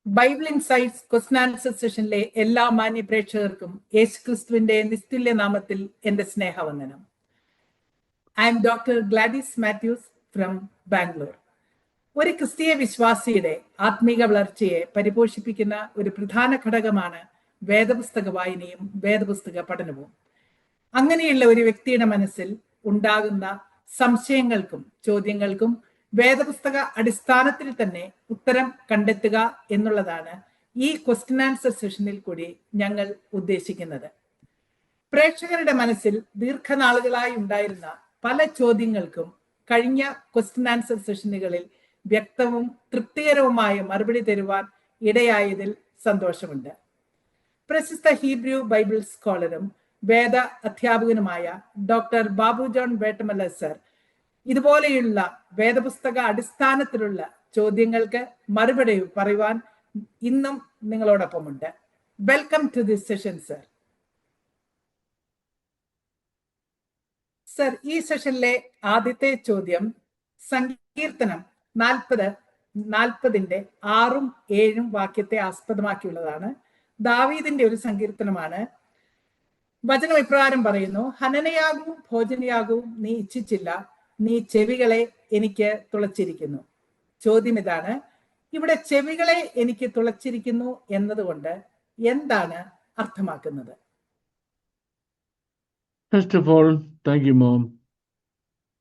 Bible insights question answer സെഷനിലെ എല്ലാ മാന്യ പ്രേക്ഷകർക്കും യേശുക്രിസ്തുവിന്റെ നിസ്തുല്യ നാമത്തിൽ എന്റെ സ്നേഹവന്ദനം. I M doctor Gladys Mathews from Bangalore. ഒരു ക്രിസ്തീയ വിശ്വാസിയുടെ ആത്മീക വളർച്ചയെ പരിപോഷിപ്പിക്കുന്ന ഒരു പ്രധാന ഘടകമാണ് വേദപുസ്തക വായനയും വേദപുസ്തക പഠനവും. അങ്ങനെയുള്ള ഒരു വ്യക്തിയുടെ മനസ്സിൽ ഉണ്ടാകുന്ന സംശയങ്ങൾക്കും ചോദ്യങ്ങൾക്കും വേദപുസ്തക അടിസ്ഥാനത്തിൽ തന്നെ ഉത്തരം കണ്ടെത്തുക എന്നുള്ളതാണ് ഈ ക്വസ്റ്റ്യൻ ആൻസർ സെഷനിൽ കൂടി ഞങ്ങൾ ഉദ്ദേശിക്കുന്നത്. പ്രേക്ഷകരുടെ മനസ്സിൽ ദീർഘനാളുകളായി ഉണ്ടായിരുന്ന പല ചോദ്യങ്ങൾക്കും കഴിഞ്ഞ ക്വസ്റ്റ്യൻ ആൻസർ സെഷനുകളിൽ വ്യക്തവും തൃപ്തികരവുമായ മറുപടി തരുവാൻ ഇടയായതിൽ സന്തോഷമുണ്ട്. പ്രശസ്ത ഹീബ്രു ബൈബിൾ സ്കോളറും വേദ അധ്യാപകനുമായ doctor Babu John Vettamala sir ഇതുപോലെയുള്ള വേദപുസ്തക അടിസ്ഥാനത്തിലുള്ള ചോദ്യങ്ങൾക്ക് മറുപടി പറയുവാൻ ഇന്നും നിങ്ങളോടൊപ്പമുണ്ട്. Welcome to this session sir. Sir, ഈ സെഷനിലെ ആദ്യത്തെ ചോദ്യം സങ്കീർത്തനം 40-ന്റെ 6ഉം 7ഉം വാക്യത്തെ ആസ്പദമാക്കിയുള്ളതാണ്. ദാവീദിന്റെ ഒരു സങ്കീർത്തനമാണ്. വചനം ഇപ്രകാരം പറയുന്നു: ഹനനയാകവും ഭോജനയാകവും നീ ഇച്ഛിച്ചില്ല, നീ ചെവികളെ എനിക്ക് തുളച്ചിരിക്കുന്നു. ചോദ്യം ഇതാണ്: ഇവിടെ ചെവികളെ എനിക്ക് തുളച്ചിരിക്കുന്നു എന്നതുകൊണ്ട് എന്താണ് അർത്ഥമാക്കുന്നത്? First of all, thank you, Mom,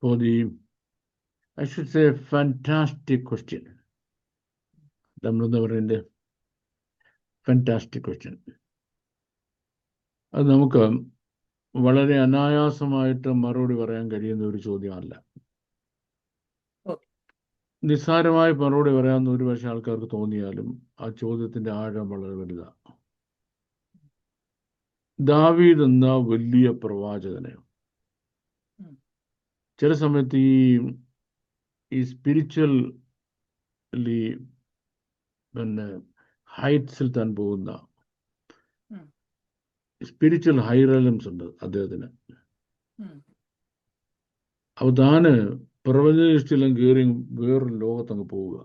for the, I should say, fantastic question. നമ്മളെന്താ fantastic question. അത് നമുക്ക് വളരെ അനായാസമായിട്ട് മറുപടി പറയാൻ കഴിയുന്ന ഒരു ചോദ്യമല്ല. നിസ്സാരമായി മറുപടി പറയാമെന്ന് ഒരുപക്ഷെ ആൾക്കാർക്ക് തോന്നിയാലും ആ ചോദ്യത്തിന്റെ ആഴം വളരെ വലുതാണ്. ദാവീദ് എന്ന വലിയ പ്രവാചകനെ ചില സമയത്ത് ഈ സ്പിരിച്വലി ഹൈറ്റ്സിൽ താൻ പോകുന്ന സ്പിരിച്വൽ ഹൈറലംസ് ഉണ്ട് അദ്ദേഹത്തിന്. അപ്പൊ താന് പ്രപഞ്ചദൃഷ്ടിയെല്ലാം കയറി വേറൊരു ലോകത്തങ്ങ് പോവുക.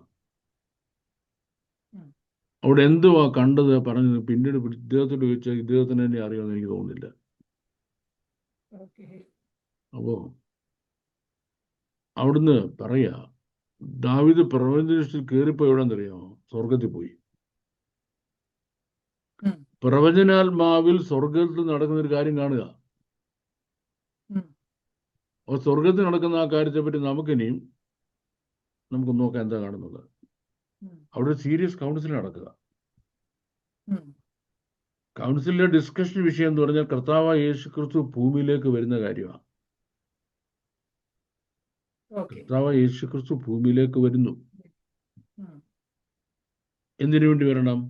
അവിടെ എന്തുവാ കണ്ടത് പറഞ്ഞത് പിന്നീട് ഇദ്ദേഹത്തോട് ചോദിച്ചാൽ ഇദ്ദേഹത്തിന് തന്നെ അറിയാമെന്ന് എനിക്ക് തോന്നുന്നില്ല. അപ്പോ അവിടുന്ന് പറയാ, ദാവീദ് പ്രപഞ്ചദൃഷ്ടിയിൽ കയറിപ്പോ എവിടെന്നറിയാമോ? സ്വർഗത്തിൽ പോയി. പ്രവചനാത്മാവിൽ സ്വർഗത്തിൽ നടക്കുന്ന ഒരു കാര്യം കാണുക. അപ്പോൾ സ്വർഗത്തിൽ നടക്കുന്ന ആ കാര്യത്തെ പറ്റി നമുക്ക് നോക്കാം എന്താ കാണുന്നത്. അവിടെ ഒരു സീരിയസ് കൗൺസിൽ നടക്കുക. കൗൺസിലിലെ ഡിസ്കഷൻ വിഷയം എന്ന് പറഞ്ഞാൽ കർത്താവായ യേശുക്രിസ്തു ഭൂമിയിലേക്ക് വരുന്ന കാര്യമാണ്. കർത്താവായ യേശുക്രിസ്തു ഭൂമിയിലേക്ക് വരുന്നു. എന്തിനു വേണ്ടി വരണം?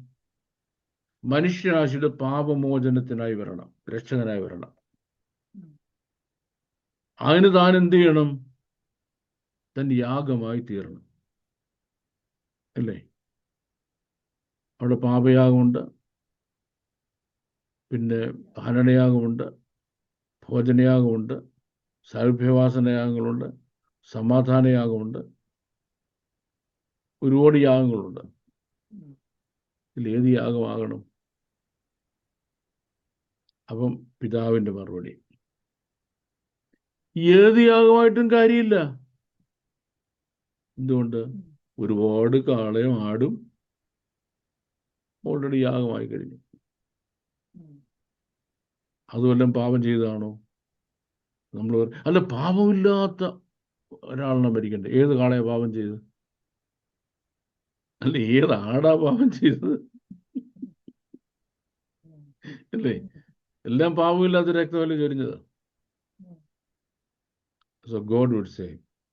മനുഷ്യരാശിയുടെ പാപമോചനത്തിനായി വരണം, രക്ഷകനായി വരണം. അതിന് താൻ എന്ത് ചെയ്യണം? തന്റെ യാഗമായി തീരണം, അല്ലേ? അവിടെ പാപയാഗമുണ്ട്, പിന്നെ ഹനനയാഗമുണ്ട്, ഭോജനയാഗമുണ്ട്, സൗഭ്യവാസനയാഗങ്ങളുണ്ട്, സമാധാനയാഗമുണ്ട്, ഒരുപാട് യാഗങ്ങളുണ്ട്. ഇതിലേത് യാഗമാകണം? അപ്പം പിതാവിന്റെ മറുപടി, ഏത് യാഗമായിട്ടും കാര്യമില്ല. എന്തുകൊണ്ട്? ഒരുപാട് കാളയും ആടും ഓൾറെഡി യാഗമായി കഴിഞ്ഞു. അതുവല്ലം പാപം ചെയ്തതാണോ? നമ്മൾ അല്ല, പാപമില്ലാത്ത ഒരാളിനെ മരിക്കണ്ടേ? ഏത് കാളയെ പാപം ചെയ്ത്? അല്ല, ഏത് ആടാ പാപം ചെയ്തത്? അല്ലേ? എല്ലാം പാപമില്ലാത്ത രക്തമല്ലേ ചൊരിഞ്ഞത്. So God would say,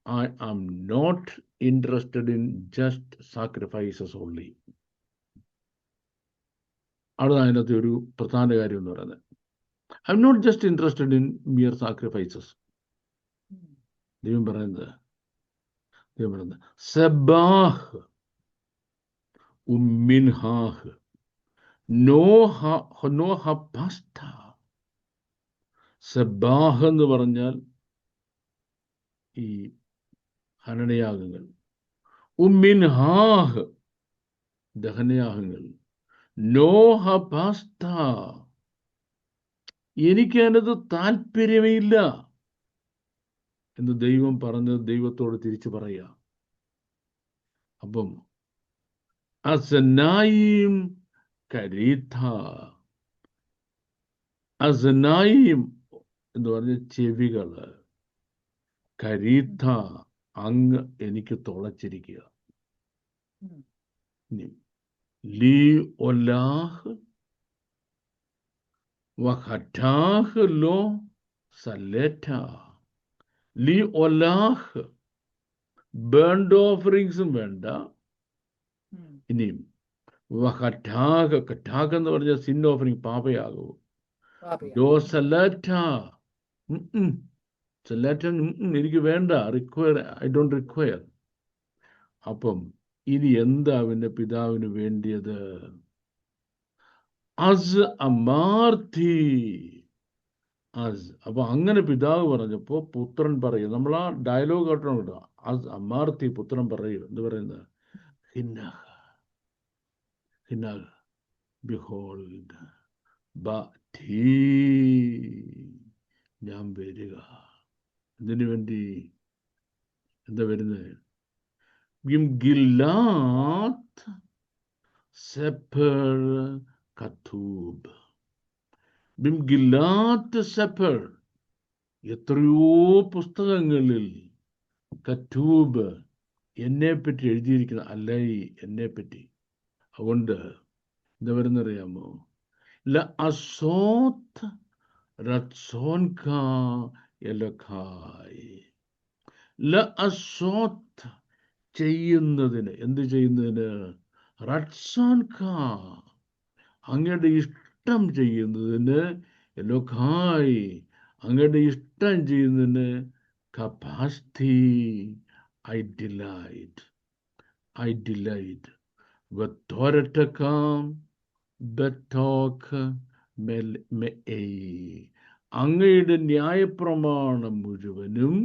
I am not interested in just sacrifices only. അവിടെ അതിനകത്ത് ഒരു പ്രധാന കാര്യം എന്ന് പറയുന്നത്, I am not just interested in mere sacrifices. ദൈവം പറയുന്നത് സബാഹ് ഉമ്മിൻഹാഹ് നോഹ പാസ്റ്റ. സബാഹ് എന്ന് പറഞ്ഞാൽ ഈ ഹനനയാഗങ്ങൾ, ഉമ്മിൻഹാഹ് ദഹനയാഗങ്ങൾ. നോ ഹപാസ്ത, എനിക്ക് അതിനകത്ത് താല്പര്യമേ ഇല്ല എന്ന് ദൈവം പറഞ്ഞത് ദൈവത്തോട് തിരിച്ചു പറയുക. അപ്പം അസനായിം കരീഥ, അസനായിം എന്ന് പറഞ്ഞ ചെവികള്, കരീഥ അങ്ങ് എനിക്ക് തുളച്ചിരിക്കുക. ലീ ഒലാഹ് വഹറ്റാഹ് ലോ സലേറ്റ, ലീ ഒലാഹ് ബേൺഡ് ഓഫറിങ്സും വേണ്ട. ഇനിയും വഹറ്റാഹ്, കറ്റാഹ് എന്ന് പറഞ്ഞ സിൻ ഓഫറിങ്, പാപയാകൂ. ലോ സലേറ്റ, സലേറ്റ എനിക്ക് വേണ്ട, റിക്വയർ, ഐ ഡോണ്ട് റിക്വയർ. അപ്പം ഇനി എന്താ അവന്റെ പിതാവിന് വേണ്ടിയത്? അസ് അമാർത്തി, അസ്. അപ്പൊ അങ്ങനെ പിതാവ് പറഞ്ഞപ്പോ പുത്രൻ പറയും. നമ്മൾ ആ ഡയലോഗ് കേട്ടോ കേട്ടോ. അസ് അമാർത്തി, പുത്രൻ പറയും. എന്ത് പറയുന്നത്? ഹിന്നഹ്, ഹിന്നഹ്, ബിഹോൾഡ്, ബാറ്റി, ഞാൻ വരിക. ഇതിനു വേണ്ടി എന്താ വരുന്നത്? ഗിലാത്ത് സെപ്പർ കത്തൂബ്, ബിംഗില്ലാത്ത സെപ്പർ, എത്രയോ പുസ്തകങ്ങളിൽ കത്തൂബ് എന്നെപ്പറ്റി എഴുതിയിരിക്കുന്ന, അല്ല എന്നെപ്പറ്റി. അതുകൊണ്ട് എന്താ വരുന്നറിയാമോ? ല അസോത്ത് റത്സോൻക എലഖായ്, ല അസോത്ത് ചെയ്യുന്നതിന്, എന്ത് ചെയ്യുന്നതിന്? റത്സോൻക അങ്ങയുടെ ഇഷ്ടം ചെയ്യുന്നതിന്, എലോഖായ് അങ്ങയുടെ ഇഷ്ടം ചെയ്യുന്നതിന്, capacity, I delight, I delight. വത്തോരറ്റക്കാം ബത്തോക്ക് മെഎ, അങ്ങയുടെ ന്യായപ്രമാണം മുഴുവനും,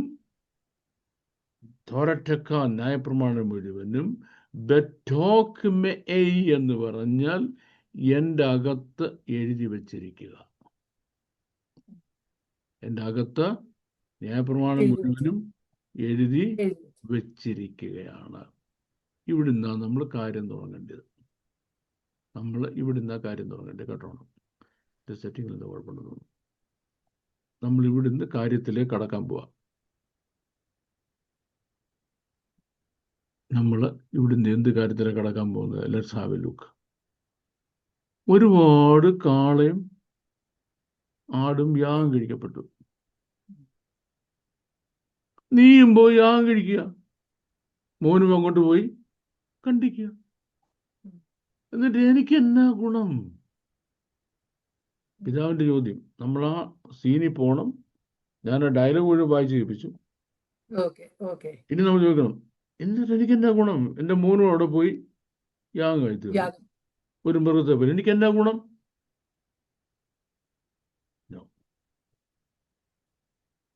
തോരറ്റക്ക ന്യായപ്രമാണം മുഴുവനും, ബത്തോക്ക് മെഎ എന്ന് പറഞ്ഞാൽ എൻ്റെ അകത്ത് എഴുതി വച്ചിരിക്കുക. എൻ്റെ അകത്ത് ന്യായപ്രമാണം മുഴുവനും എഴുതി വച്ചിരിക്കുകയാണ്. ഇവിടുന്ന് നമ്മൾ കാര്യം തുടങ്ങേണ്ടത്. നമ്മൾ ഇവിടുന്ന് കാര്യം തുടങ്ങേണ്ടത്. കേട്ടോണം, സെറ്റിങ്ങിൽ നിന്ന് കുഴപ്പമുണ്ടെന്ന് തോന്നുന്നു. നമ്മൾ ഇവിടുന്ന് കാര്യത്തിലേക്ക് കടക്കാൻ പോവാം. നമ്മൾ ഇവിടുന്ന് എന്ത് കാര്യത്തിലേക്ക് കടക്കാൻ പോകുന്നത്? Let's have A look. ഒരുപാട് കാളയും ആടും യാഗം കഴിക്കപ്പെട്ടു. നീയും പോയി യാഗം കഴിക്കുക, മോനും അങ്ങോട്ട് പോയി കണ്ടിക്കുക. എന്നിട്ട് എനിക്ക് എന്നാ ഗുണം? പിതാവിന്റെ ചോദ്യം. നമ്മൾ ആ സീനിൽ പോകണം. ഞാൻ ആ ഡയലോഗ് മുഴുവൻ വായിച്ചു കേൾപ്പിച്ചു. ഇനി നമ്മൾ ചോദിക്കണം, എന്നിട്ട് എനിക്ക് എന്നാ ഗുണം? എൻ്റെ മോനും അവിടെ പോയി യാഗം കഴിച്ചു, ഒരു മൃഗത്തെ പോലെ. എനിക്ക് എന്നാ ഗുണം?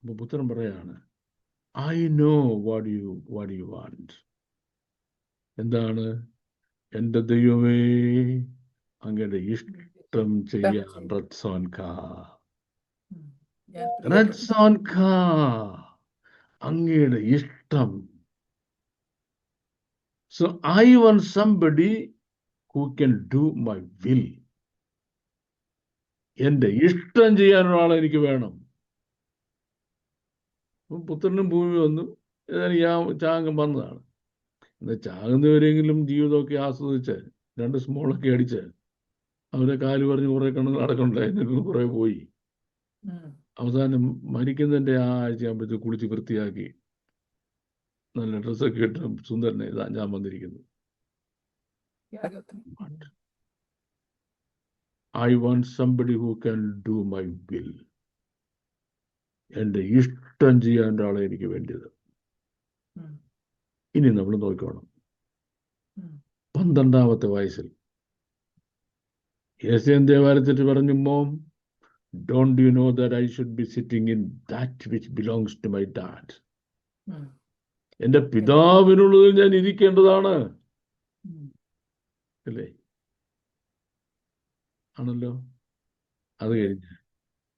അപ്പൊ പുത്രൻ പറയാണ്, I know what you want. എന്താണ്? എൻ്റെ ദൈവമേ, അങ്ങയുടെ ഇഷ്ടം ചെയ്യാൻ അങ്ങയുടെ ഇഷ്ടം. So I want somebody who can do my will. എൻ്റെ ഇഷ്ടം ചെയ്യാൻ ഒരാളെ എനിക്ക് വേണം. പുത്രനും ഭൂമി വന്നു. ഏതായാലും ചാകം വന്നതാണ്. എന്നാൽ ചാകുന്നവരെങ്കിലും ജീവിതമൊക്കെ ആസ്വദിച്ച് 2 സ്മോളൊക്കെ അടിച്ച് അവരെ കാല് പറഞ്ഞ് കുറെ കണ്ണ് നടക്കണ്ടായിരുന്നു, കുറെ പോയി. അവസാനം മരിക്കുന്നതിൻ്റെ ആ ആഴ്ചയാകുമ്പോഴത്തേക്ക് കുളിച്ച് വൃത്തിയാക്കി നല്ല ഡ്രസ്സൊക്കെ ഇട്ട് സുന്ദരനെ ഇതാ ഞാൻ വന്നിരിക്കുന്നു. I want somebody who can do my will. എൻ്റെ ഇഷ്ടം ചെയ്യാൻ ഒരാളെ എനിക്ക് വേണ്ടിയത്. ഇനി നമ്മൾ നോക്കണം. 12ാമത്തെ വയസ്സിൽ യേശയ്യൻ ദേവാലയത്തിൽ പറഞ്ഞു, mom, don't you know that I should be sitting in that which belongs to my dad? എൻ്റെ പിതാവിനുള്ളതിൽ ഞാൻ ഇരിക്കേണ്ടതാണ്. അല്ലേ? ആണല്ലോ. അത് കഴിഞ്ഞ്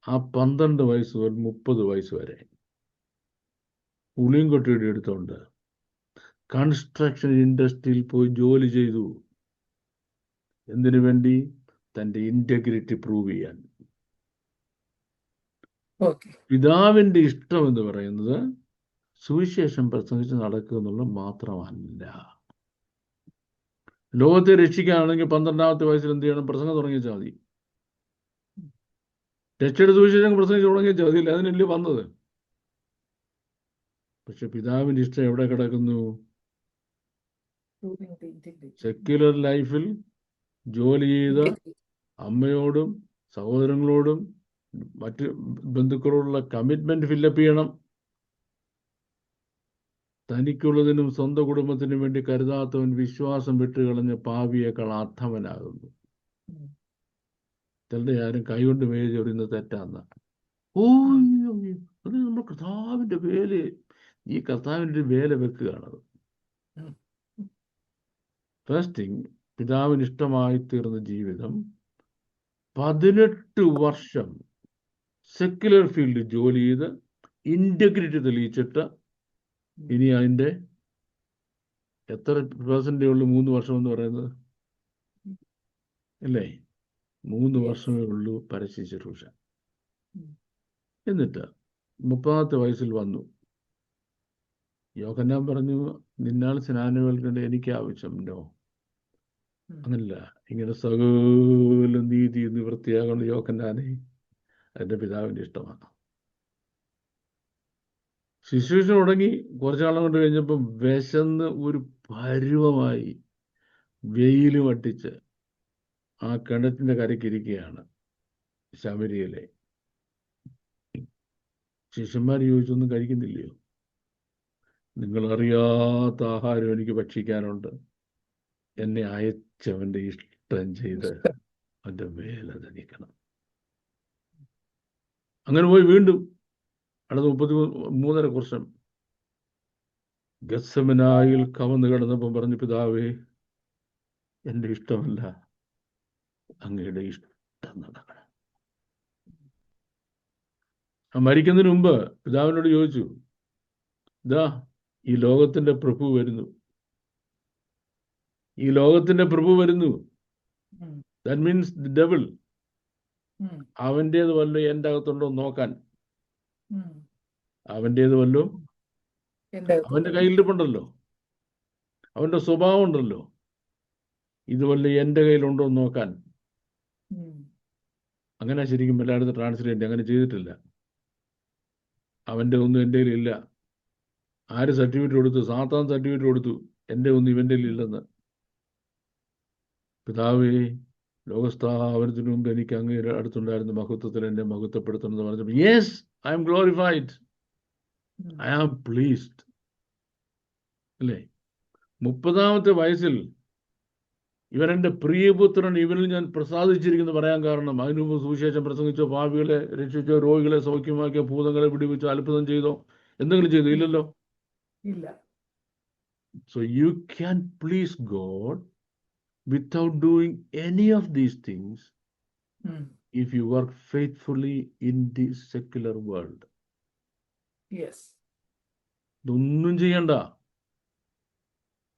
ആ 12 വയസ്സ് മുതൽ 30 വയസ്സ് വരെ പുളിയൻകൊട്ടയുടെ എടുത്തുകൊണ്ട് കൺസ്ട്രക്ഷൻ ഇൻഡസ്ട്രിയിൽ പോയി ജോലി ചെയ്തു. എന്തിനു വേണ്ടി? തൻ്റെ ഇന്റഗ്രിറ്റി പ്രൂവ് ചെയ്യാൻ. ഓക്കെ. പിതാവിൻ്റെ ഇഷ്ടം എന്ന് പറയുന്നത് സുവിശേഷം പ്രസംഗിച്ച് നടക്കുക എന്നുള്ളത് മാത്രമല്ല. ലോകത്തെ രക്ഷിക്കാനാണെങ്കിൽ 12-ാമത്തെ വയസ്സിൽ എന്ത് ചെയ്യണം? പ്രസംഗം തുടങ്ങിച്ചാൽ മതി. രക്ഷയുടെ സുവിശേഷം പ്രസംഗിച്ച് തുടങ്ങിച്ചാൽ മതി. അതിനല്ലേ വന്നത്. പക്ഷെ പിതാവിൻ്റെ ഇഷ്ടം എവിടെ കിടക്കുന്നു? Proving the integrity. സെക്യുലർ ലൈഫിൽ ജോലി ചെയ്ത അമ്മയോടും സഹോദരങ്ങളോടും മറ്റ് ബന്ധുക്കളോടുള്ള കമ്മിറ്റ്മെന്റ് ഫില്ലപ്പ് ചെയ്യണം. തനിക്കുള്ളതിനും സ്വന്തം കുടുംബത്തിനും വേണ്ടി കരുതാത്തവൻ വിശ്വാസം വിട്ടുകളഞ്ഞ പാപിയേക്കാൾ അധമനാകുന്നു. ചിലരുടെ ആരും കൈകൊണ്ട് മേൽ ചൊറിയുന്നത് തെറ്റാന്ന. ഓ അത് നമ്മൾ കർത്താവിന്റെ വേല, ഈ കർത്താവിൻ്റെ വേല വെക്കുകയാണത്. ഫസ്റ്റ് തിങ്, പിതാവിന് ഇഷ്ടമായി തീർന്ന ജീവിതം 18 വർഷം സെക്യുലർ ഫീൽഡിൽ ജോലി ചെയ്ത് ഇന്റഗ്രിറ്റി തെളിയിച്ചിട്ട് ഇനി അതിൻ്റെ എത്ര പെർസെൻ്റേ ഉള്ളൂ? 3 വർഷം എന്ന് പറയുന്നത് അല്ലേ? 3 വർഷമേ ഉള്ളൂ പരസ്യ ശുശ്രൂഷ. എന്നിട്ട് 30-ാമത്തെ വയസ്സിൽ വന്നു. യോഹന്നാൻ പറഞ്ഞു, നിന്നാൽ സ്നാനമേൽക്കേണ്ട എനിക്ക് ആവശ്യം. നോ, അങ്ങനല്ല. ഇങ്ങനെ സകല നീതി നിവൃത്തിയാകേണ്ട യോഹന്നാനെ എൻ്റെ പിതാവിൻ്റെ ഇഷ്ടമാണ്. ശുശ്രൂഷ തുടങ്ങി കുറച്ചു കാലം കൊണ്ട് കഴിഞ്ഞപ്പം വിശന്ന് ഒരു പരുവമായി വെയിലും അട്ടിച്ച് ആ കിണറ്റിൻ്റെ കരയ്ക്കിരിക്കുകയാണ് ശമരിയിലെ. ശിഷ്യന്മാർ ചോദിച്ചൊന്നും കഴിക്കുന്നില്ലയോ? നിങ്ങൾ അറിയാത്ത ആഹാരം എനിക്ക് ഭക്ഷിക്കാനുണ്ട്. എന്നെ അയച്ചവൻ്റെ ഇഷ്ടം ചെയ്ത് അവൻ്റെ വേല ധനിക്കണം. അങ്ങനെ പോയി വീണ്ടും അടുത്ത 33.5 വർഷം ഗത്സമനായിൽ കവന്ന് കിടന്നപ്പം പറഞ്ഞു, പിതാവേ, എൻ്റെ ഇഷ്ടമല്ല, അങ്ങയുടെ ഇഷ്ടം നടക്കണം. മരിക്കുന്നതിന് മുമ്പ് പിതാവിനോട് ചോദിച്ചു, ഇതാ ഈ ലോകത്തിന്റെ പ്രഭു വരുന്നു, ഈ ലോകത്തിന്റെ പ്രഭു വരുന്നു. That means the devil. അവൻ്റേത് വല്ലോ എൻ്റെ അകത്തുണ്ടോ നോക്കാൻ. അവൻ്റേത് വല്ലോ അവൻ്റെ കയ്യിലിരിപ്പുണ്ടല്ലോ, അവൻ്റെ സ്വഭാവം ഉണ്ടല്ലോ. ഇതുവല്ല എൻ്റെ കയ്യിലുണ്ടോ നോക്കാൻ. അങ്ങനെ ശരിക്കും എല്ലായിടത്തും ട്രാൻസ്ലേറ്റ് അങ്ങനെ ചെയ്തിട്ടില്ല. അവൻ്റെ ഒന്നും എൻ്റെ കയ്യിലില്ല. ആര് സർട്ടിഫിക്കറ്റ് കൊടുത്തു? സാത്താൻ സർട്ടിഫിക്കറ്റ് കൊടുത്തു, എൻ്റെ ഒന്നും ഇവൻ്റെ ഇല്ലെന്ന്. പിതാവേ, ലോകസ്ഥാപനത്തിനു മുമ്പ് എനിക്ക് അങ്ങ് അടുത്തുണ്ടായിരുന്ന മഹത്വത്തിൽ എന്നെ മഹത്വപ്പെടുത്തണം എന്ന് പറഞ്ഞപ്പോൾ, yes, I am glorified, I am pleased. അല്ലേ? 30-ാമത്തെ വയസ്സിൽ ഇവൻ എൻ്റെ പ്രിയപുത്രൻ, ഇവനിൽ ഞാൻ പ്രസാദിച്ചിരിക്കുന്നു പറയാൻ കാരണം, അതിനു മുമ്പ് സുവിശേഷം പ്രസംഗിച്ചോ, പാപികളെ രക്ഷിച്ചോ, രോഗികളെ സൗഖ്യമാക്കിയോ, ഭൂതങ്ങളെ പിടിപ്പിച്ചോ, അത്ഭുതം ചെയ്തോ, എന്തെങ്കിലും ചെയ്തോ? ഇല്ലല്ലോ. ഇല്ല. So you can please God without doing any of these things if you work faithfully in this secular world. Yes. ഒന്നും ചെയ്യണ്ട,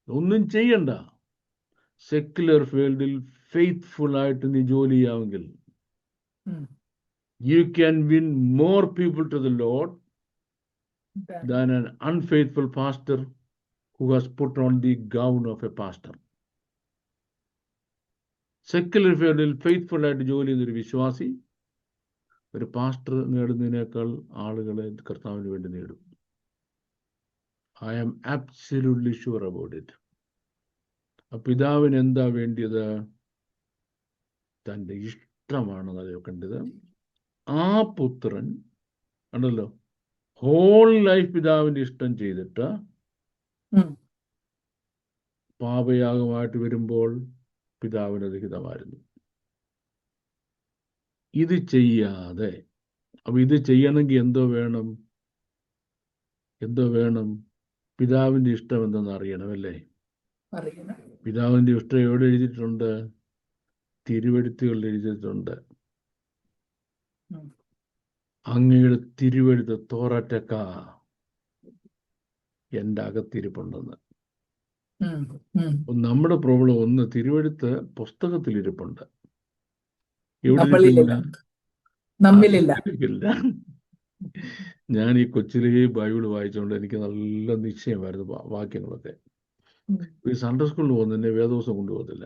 ഒന്നും ചെയ്യണ്ട. സെക്യുലർ ഫീൽഡിൽ ഫെയ്ത്ത്ഫുൾ ആയിട്ട് നീ ജോലി ചെയ്യാമെങ്കിൽ you can win more people to the Lord than an unfaithful pastor who has put on the gown of a pastor. Secular ഫീൽഡിൽ faithful ആയിട്ട് ജോലി ചെയ്യുന്നൊരു വിശ്വാസി ഒരു പാസ്റ്റർ നേടുന്നതിനേക്കാൾ ആളുകളെ കർത്താവിന് വേണ്ടി നേടും. I am absolutely sure about it. പിതാവിന് എന്താ വേണ്ടിയത്? തൻ്റെ ഇഷ്ടമാണ് അത് കണ്ടത്. ആ പുത്രൻ ഉണ്ടല്ലോ ഹോൾ ലൈഫ് പിതാവിൻ്റെ ഇഷ്ടം ചെയ്തിട്ട് പാപയാഗമായിട്ട് വരുമ്പോൾ പിതാവിനത് ഹിതമായിരുന്നു. ഇത് ചെയ്യാതെ, അപ്പൊ ഇത് ചെയ്യണമെങ്കിൽ എന്തോ വേണം? പിതാവിൻ്റെ ഇഷ്ടം എന്തെന്ന് അറിയണം, അല്ലേ? പിതാവിൻ്റെ ഇഷ്ടം എവിടെ എഴുതിയിട്ടുണ്ട്? തിരുവെഴുത്തുകളിൽ എഴുതിയിട്ടുണ്ട്. ഉം. അങ്ങയുടെ തിരുവെഴുത്ത് തോററ്റക്ക എൻ്റെ അകത്തിരിപ്പുണ്ടെന്ന്. ഉം. ഉം. നമ്മുടെ പ്രോബ്ലം ഒന്ന്, തിരുവെഴുത്ത് പുസ്തകത്തിലിരിപ്പുണ്ട്, എവിടെ നമ്മളിലില്ല, ഇരിപ്പില്ല? നമ്മിലില്ല. ഇല്ല. ഞാൻ ഈ കൊച്ചിലെ ബൈബിൾ വായിച്ചുകൊണ്ട് എനിക്ക് നല്ല നിശ്ചയമായിരുന്നു വാക്യങ്ങളൊക്കെ. ഉം. ഈ സൺഡേ സ്കൂളിൽ പോകുന്ന എന്നെ വേദോസം കൊണ്ടുപോകത്തില്ല.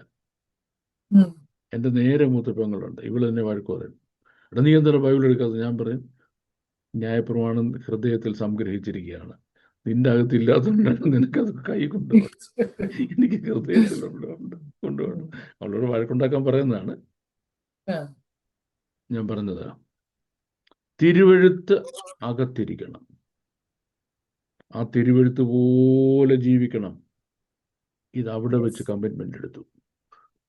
ഉം. എൻ്റെ നേരെ മൂത്ത പെങ്ങളുണ്ട്, ഇവൾ എന്നെ വഴക്ക് പറയും, എടാ നീ എന്താ ബൈബിൾ എടുക്കാതെ? ഞാൻ പറയും, ന്യായപ്രമാണം ഹൃദയത്തിൽ സംഗ്രഹിച്ചിരിക്കുകയാണ്, നിന്റെ അകത്തില്ലാത്തതുകൊണ്ടാണ് നിനക്കത് കൈ കൊണ്ടുപോകണം, എനിക്ക് ഹൃദയത്തിലുണ്ട് കൊണ്ടുപോകണം. അവളോട് വഴക്കുണ്ടാക്കാൻ പറയുന്നതാണ്. ഞാൻ പറഞ്ഞത്, തിരുവെഴുത്ത് അകത്തിരിക്കണം, ആ തിരുവെഴുത്ത് പോലെ ജീവിക്കണം. ഇത് അവിടെ വെച്ച് കമ്മിറ്റ്മെന്റ് എടുത്തു.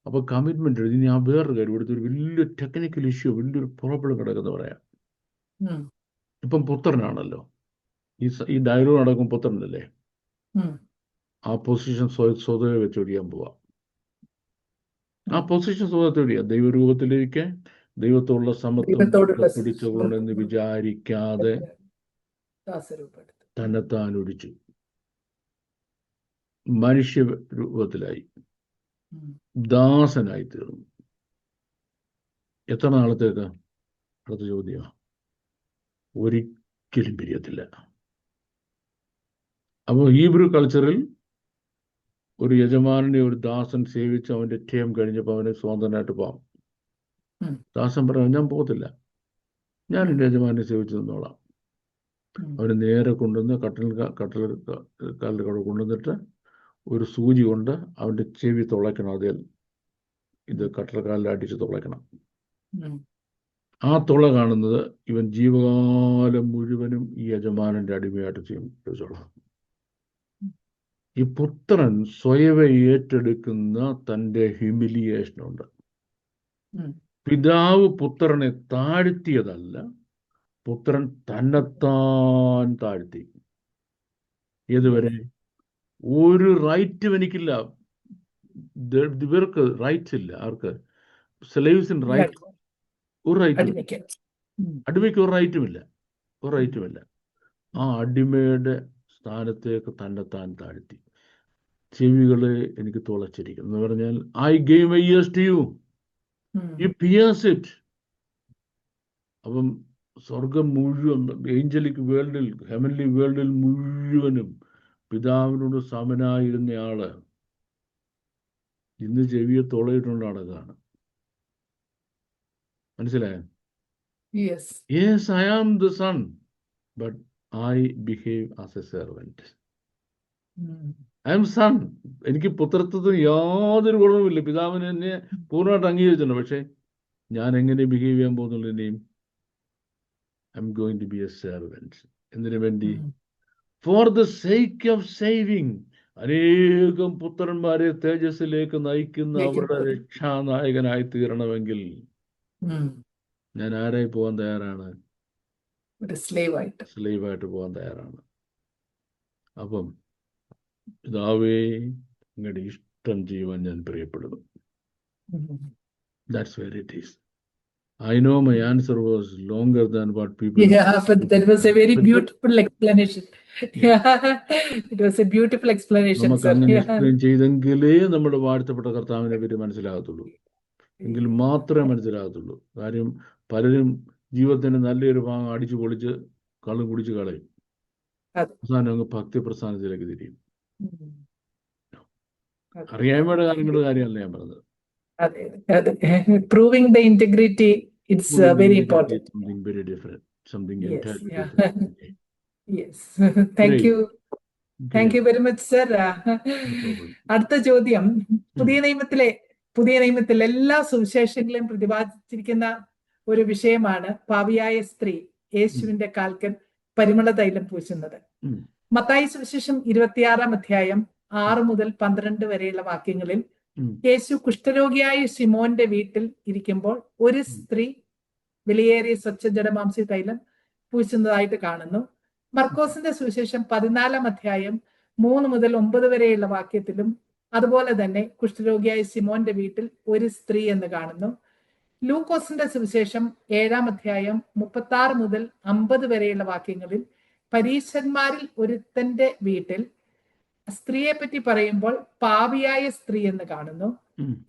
അപ്പോൾ കമ്മിറ്റ്മെന്റ് എടുത്ത് ഇനി ആ വേറൊരു കാര്യം, ഇവിടുത്തെ ഒരു വലിയ ടെക്നിക്കൽ ഇഷ്യൂ, വലിയൊരു പ്രോബ്ലം കിടക്കുന്ന പറയാം. ഇപ്പം പുത്രനാണല്ലോ, ഈ ഡയലോഗ് നടക്കും പുത്രനല്ലേ, ആ പൊസിഷൻ സ്വതവേ വെച്ചൊടിയാൻ പോവാം. ആ പൊസിഷൻ സ്വതവേ ദൈവരൂപത്തിലേക്ക് ദൈവത്തോടുള്ള സമത്വം പിടിച്ചുകൊള്ളണമെന്ന് വിചാരിക്കാതെ തന്നെത്താൻ ഒടിച്ചു, മനുഷ്യ രൂപത്തിലായി, ദാസനായി തീർന്നു. എത്ര നാളത്തേക്ക്? അടുത്ത ചോദ്യം. ഒരിക്കലും പിരിയത്തില്ല. അപ്പോൾ ഹീബ്രു കൾച്ചറിൽ ഒരു യജമാനെ ഒരു ദാസൻ സേവിച്ച് അവൻ്റെ ടൈം കഴിഞ്ഞപ്പോൾ അവനെ സ്വതന്ത്രനായിട്ട് പോകാം. ദാസൻ പറഞ്ഞു, ഞാൻ പോകത്തില്ല, ഞാൻ എൻ്റെ യജമാനെ സേവിച്ച് നിന്നോളാം. അവന് നേരെ കൊണ്ടുവന്ന് കട്ടൽക്കാലിൻ്റെ കൂടെ കൊണ്ടുവന്നിട്ട് ഒരു സൂചി കൊണ്ട് അവൻ്റെ ചെവി തുളയ്ക്കണം, അതിൽ ഇത് കട്ടൽക്കാലിൽ അടിച്ച് തുളയ്ക്കണം. ആ തുള കാണുന്നത് ഇവൻ ജീവകാലം മുഴുവനും ഈ യജമാനന്റെ അടിമയായിട്ട് ചോദിച്ചോളാം. ഈ പുത്രൻ സ്വയവെ ഏറ്റെടുക്കുന്ന തൻ്റെ ഹ്യൂമിലിയേഷനുണ്ട്. പിതാവ് പുത്രനെ താഴ്ത്തിയതല്ല, പുത്രൻ തന്നെത്താൻ താഴ്ത്തി. ഏതുവരെ? ഒരു റൈറ്റും എനിക്കില്ല, ഇവർക്ക് റൈറ്റ്സ് ഇല്ല. ആർക്ക്? സ്ലേവ്സിന് റൈറ്റ്, ഒരു റൈറ്റും, അടിമയ്ക്ക് ഒരു റൈറ്റുമില്ല, ഒരു റൈറ്റുമില്ല. ആ അടിമയുടെ സ്ഥാനത്തേക്ക് തന്നെത്താൻ താഴ്ത്തി. ചെവികളെ എനിക്ക് തുളച്ചിരിക്കുന്നു എന്ന് പറഞ്ഞാൽ, I gave my ears to you, you pierce it. അപ്പം സ്വർഗം മുഴുവൻ, ഏഞ്ചലിക് വേൾഡിൽ, ഹെവൻലി വേൾഡിൽ മുഴുവനും പിതാവിനോട് സമനായിരുന്നയാള് ഇന്ന് ചെവിയെ തുളയിട്ടുകൊണ്ട് നടക്കുകയാണ്. മനസ്സിലായോ? Yes, I am the son, but I behave as a servant. I am son. എനിക്ക് പുത്രത്വത്തിന് യാതൊരു ഗുണവുമില്ല, പിതാവിന് എന്നെ പൂർണ്ണമായിട്ട് അംഗീകരിച്ചിട്ടുണ്ട്. പക്ഷെ ഞാൻ എങ്ങനെ ബിഹേവ് ചെയ്യാൻ പോകുന്നുള്ളതിനെയും I am going to be a servant. എന്തിനു വേണ്ടി? For the sake of saving. അനേകം പുത്രന്മാരെ തേജസ്സിലേക്ക് നയിക്കുന്ന അവരുടെ രക്ഷാനായകനായി തീരണമെങ്കിൽ ഞാൻ ആരായി പോകാൻ തയ്യാറാണ്? സ്ലേവായിട്ട് പോകാൻ തയ്യാറാണ്. അപ്പം പിതാവേ, നിങ്ങളുടെ ഇഷ്ടം ചെയ്യുവാൻ ഞാൻ പ്രിയപ്പെടുന്നു. That's where it is. I know my answer was longer than what people. Yeah, but that was a very beautiful explanation. Yeah, it was a beautiful explanation, നമുക്ക് sir. അങ്ങനെ എക്സ്പ്ലെയിൻ ചെയ്തെങ്കിലേ നമ്മുടെ വാഴ്ത്തപ്പെട്ട കർത്താവിനെ പറ്റി മനസ്സിലാകത്തുള്ളൂ, എങ്കിൽ മാത്രമേ മനസ്സിലാകത്തുള്ളൂ. കാര്യം പലരും ജീവിതത്തിന്റെ നല്ലൊരു ഭാഗം അടിച്ചു പൊളിച്ച് കള്ളും കുടിച്ച് കളയും, അവസാനം അങ്ങ് ഭക്തി പ്രസ്ഥാനത്തിലേക്ക് തിരിയും. അറിയായ്മയുടെ കാര്യമല്ല ഞാൻ പറഞ്ഞത്. Proving the integrity, it's very important. Something very different, something entirely Yeah. different. Yes. Thank Great. you. Thank you very much, sir. No problem. അടുത്ത ചോദ്യം, പുതിയ നിയമത്തിൽ എല്ലാ സുവിശേഷങ്ങളെയും പ്രതിപാദിച്ചിരിക്കുന്ന ഒരു വിഷയമാണ് പാപിയായ സ്ത്രീ യേശുവിന്റെ കാൽക്കൽ പരിമള തൈലം പൂശുന്നത്. മത്തായി സുവിശേഷം 26-ാം അധ്യായം 6 മുതൽ 12 വരെയുള്ള വാക്യങ്ങളിൽ യേശു കുഷ്ഠരോഗിയായ ശിമോന്റെ വീട്ടിൽ ഇരിക്കുമ്പോൾ ഒരു സ്ത്രീ വിലയേറിയ സ്വച്ഛ ജഡമാംസി തൈലം പൂശുന്നതായിട്ട് കാണുന്നു. മർക്കോസിന്റെ സുവിശേഷം 14-ാം അധ്യായം 3 മുതൽ 9 വരെയുള്ള വാക്യത്തിലും അതുപോലെ തന്നെ കുഷ്ഠരോഗിയായ ശിമോന്റെ വീട്ടിൽ ഒരു സ്ത്രീ എന്ന് കാണുന്നു. ലൂക്കോസിന്റെ സുവിശേഷം 7-ാം അധ്യായം 36 മുതൽ 50 വരെയുള്ള വാക്യങ്ങളിൽ പരീശന്മാരിൽ ഒരുത്തന്റെ വീട്ടിൽ സ്ത്രീയെ പറ്റി പറയുമ്പോൾ പാപിയായ സ്ത്രീ എന്ന് കാണുന്നു.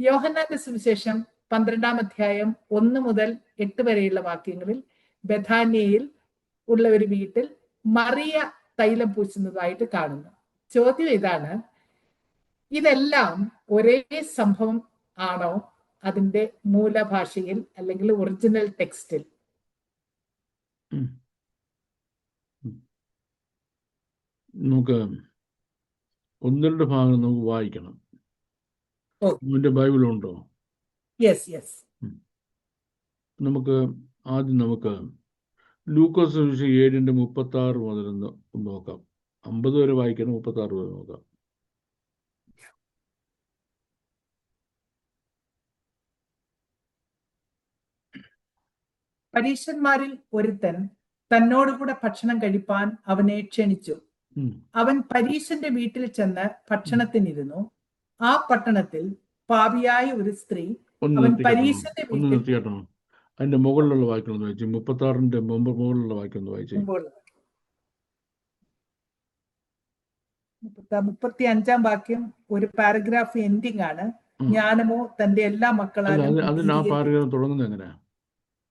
യോഹന്നാന്റെ സുവിശേഷം 12-ാം അധ്യായം 1 മുതൽ 8 വരെയുള്ള വാക്യങ്ങളിൽ ബഥാന്യയിൽ ഉള്ള ഒരു വീട്ടിൽ മറിയ തൈലം പൂശുന്നതായിട്ട് കാണുന്നു. ചോദ്യം ഇതാണ്, ഇതെല്ലാം ഒരേ സംഭവം ആണോ അതിന്റെ മൂലഭാഷയിൽ അല്ലെങ്കിൽ ഒറിജിനൽ ടെക്സ്റ്റിൽ? നമുക്ക് ഒന്ന് രണ്ട് ഭാഗം നമുക്ക് വായിക്കണം. ബൈബിളുണ്ടോ? Yes yes. നമുക്ക് ആദ്യം ലൂക്കോസ് 7:36 മുതൽ നോക്കാം. 50 വരെ വായിക്കണം, 36 വരെ നോക്കാം. പരീശന്മാരിൽ ഒരുത്തൻ തന്നോടുകൂടെ ഭക്ഷണം കഴിപ്പാൻ അവനെ ക്ഷണിച്ചു. അവൻ പരീശന്റെ വീട്ടിൽ ചെന്ന് ഭക്ഷണത്തിനിരുന്നു. ആ പട്ടണത്തിൽ പാപിയായ ഒരു സ്ത്രീ അവൻ പരീശന്റെ വീട്ടിൽ അതിന്റെ മുകളിലുള്ള വാക്യം ഒന്ന് വായിച്ചു. 36-ന്റെ മുകളിലുള്ള വാക്യം ഒന്ന് വായിച്ചു. 35-ാം വാക്യം ഒരു പാരഗ്രാഫ് എൻഡിങ് ആണ്. ജ്ഞാനമോ തന്റെ എല്ലാ മക്കളാലും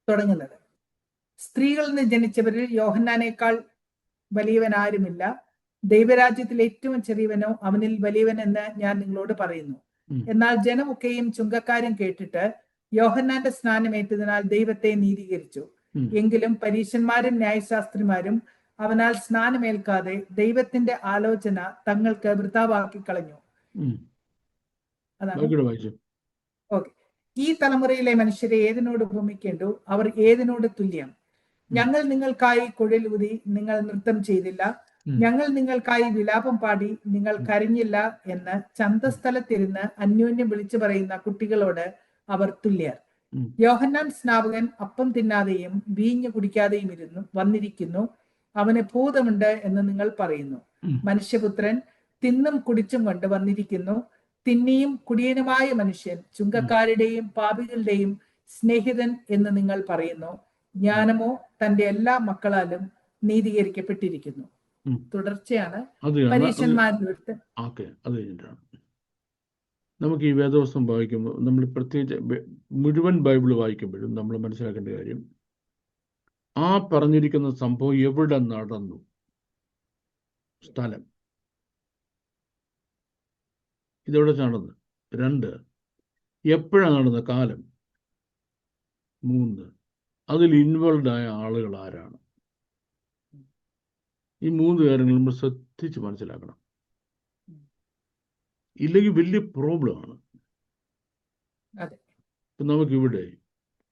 തുടങ്ങുന്നത്. സ്ത്രീകളിൽ നിന്ന് ജനിച്ചവരിൽ യോഹന്നാനേക്കാൾ വലിയവൻ ആരുമില്ല. ദൈവരാജ്യത്തിൽ ഏറ്റവും ചെറിയവനോ അവനിൽ വലിയവൻ എന്ന് ഞാൻ നിങ്ങളോട് പറയുന്നു. എന്നാൽ ജനമൊക്കെയും ചുങ്കക്കാരും കേട്ടിട്ട് യോഹന്നാന്റെ സ്നാനമേറ്റതിനാൽ ദൈവത്തെ നീതീകരിച്ചു. എങ്കിലും പരീശന്മാരും ന്യായശാസ്ത്രിമാരും അവനാൽ സ്നാനമേൽക്കാതെ ദൈവത്തിന്റെ ആലോചന തങ്ങൾക്ക് വൃഥാവാക്കി കളഞ്ഞു. അതാണ്. ഓക്കെ. ഈ തലമുറയിലെ മനുഷ്യരെ ഏതിനോട് ഭൂമിക്കേണ്ടു? അവർ ഏതിനോട് തുല്യം? ഞങ്ങൾ നിങ്ങൾക്കായി കുഴലൂതി, നിങ്ങൾ നൃത്തം ചെയ്തില്ല. ഞങ്ങൾ നിങ്ങൾക്കായി വിലാപം പാടി, നിങ്ങൾ കരഞ്ഞില്ല എന്ന് ചന്തസ്ഥലത്തിരുന്ന് അന്യോന്യം വിളിച്ചു പറയുന്ന കുട്ടികളോട് അവർ തുല്യർ. യോഹന്നാൻ സ്നാപകൻ അപ്പം തിന്നാതെയും വീഞ്ഞു കുടിക്കാതെയും വന്നിരിക്കുന്നു. അവന് ഭൂതമുണ്ട് എന്ന് നിങ്ങൾ പറയുന്നു. മനുഷ്യപുത്രൻ തിന്നും കുടിച്ചും കൊണ്ട് വന്നിരിക്കുന്നു. തിന്നിയും കുടിയനുമായ മനുഷ്യൻ ചുങ്കക്കാരുടെയും പാപികളുടെയും സ്നേഹിതൻ എന്ന് നിങ്ങൾ പറയുന്നു. ജ്ഞാനമോ തന്റെ എല്ലാ മക്കളാലും നീതീകരിക്കപ്പെട്ടിരിക്കുന്നു. തുടർച്ചയാണ് പരീശന്മാരിൽ. നമുക്ക് ഈ വേദവസ്തം വായിക്കുമ്പോൾ നമ്മൾ പ്രത്യേകിച്ച് മുഴുവൻ ബൈബിൾ വായിക്കുമ്പോഴും നമ്മൾ മനസ്സിലാക്കേണ്ട കാര്യം, ആ പറഞ്ഞിരിക്കുന്ന സംഭവം എവിടെ നടന്നു, സ്ഥലം ഇതെവിടെ നടന്നു, 2 എപ്പോഴാണ് നടന്ന കാലം, 3 അതിൽ ഇൻവോൾവ് ആയ ആളുകൾ ആരാണ്. ഈ 3 കാര്യങ്ങൾ നമ്മൾ ശ്രദ്ധിച്ച് മനസ്സിലാക്കണം. ഇല്ലെങ്കിൽ വലിയ പ്രോബ്ലമാണ്. നമുക്കിവിടെ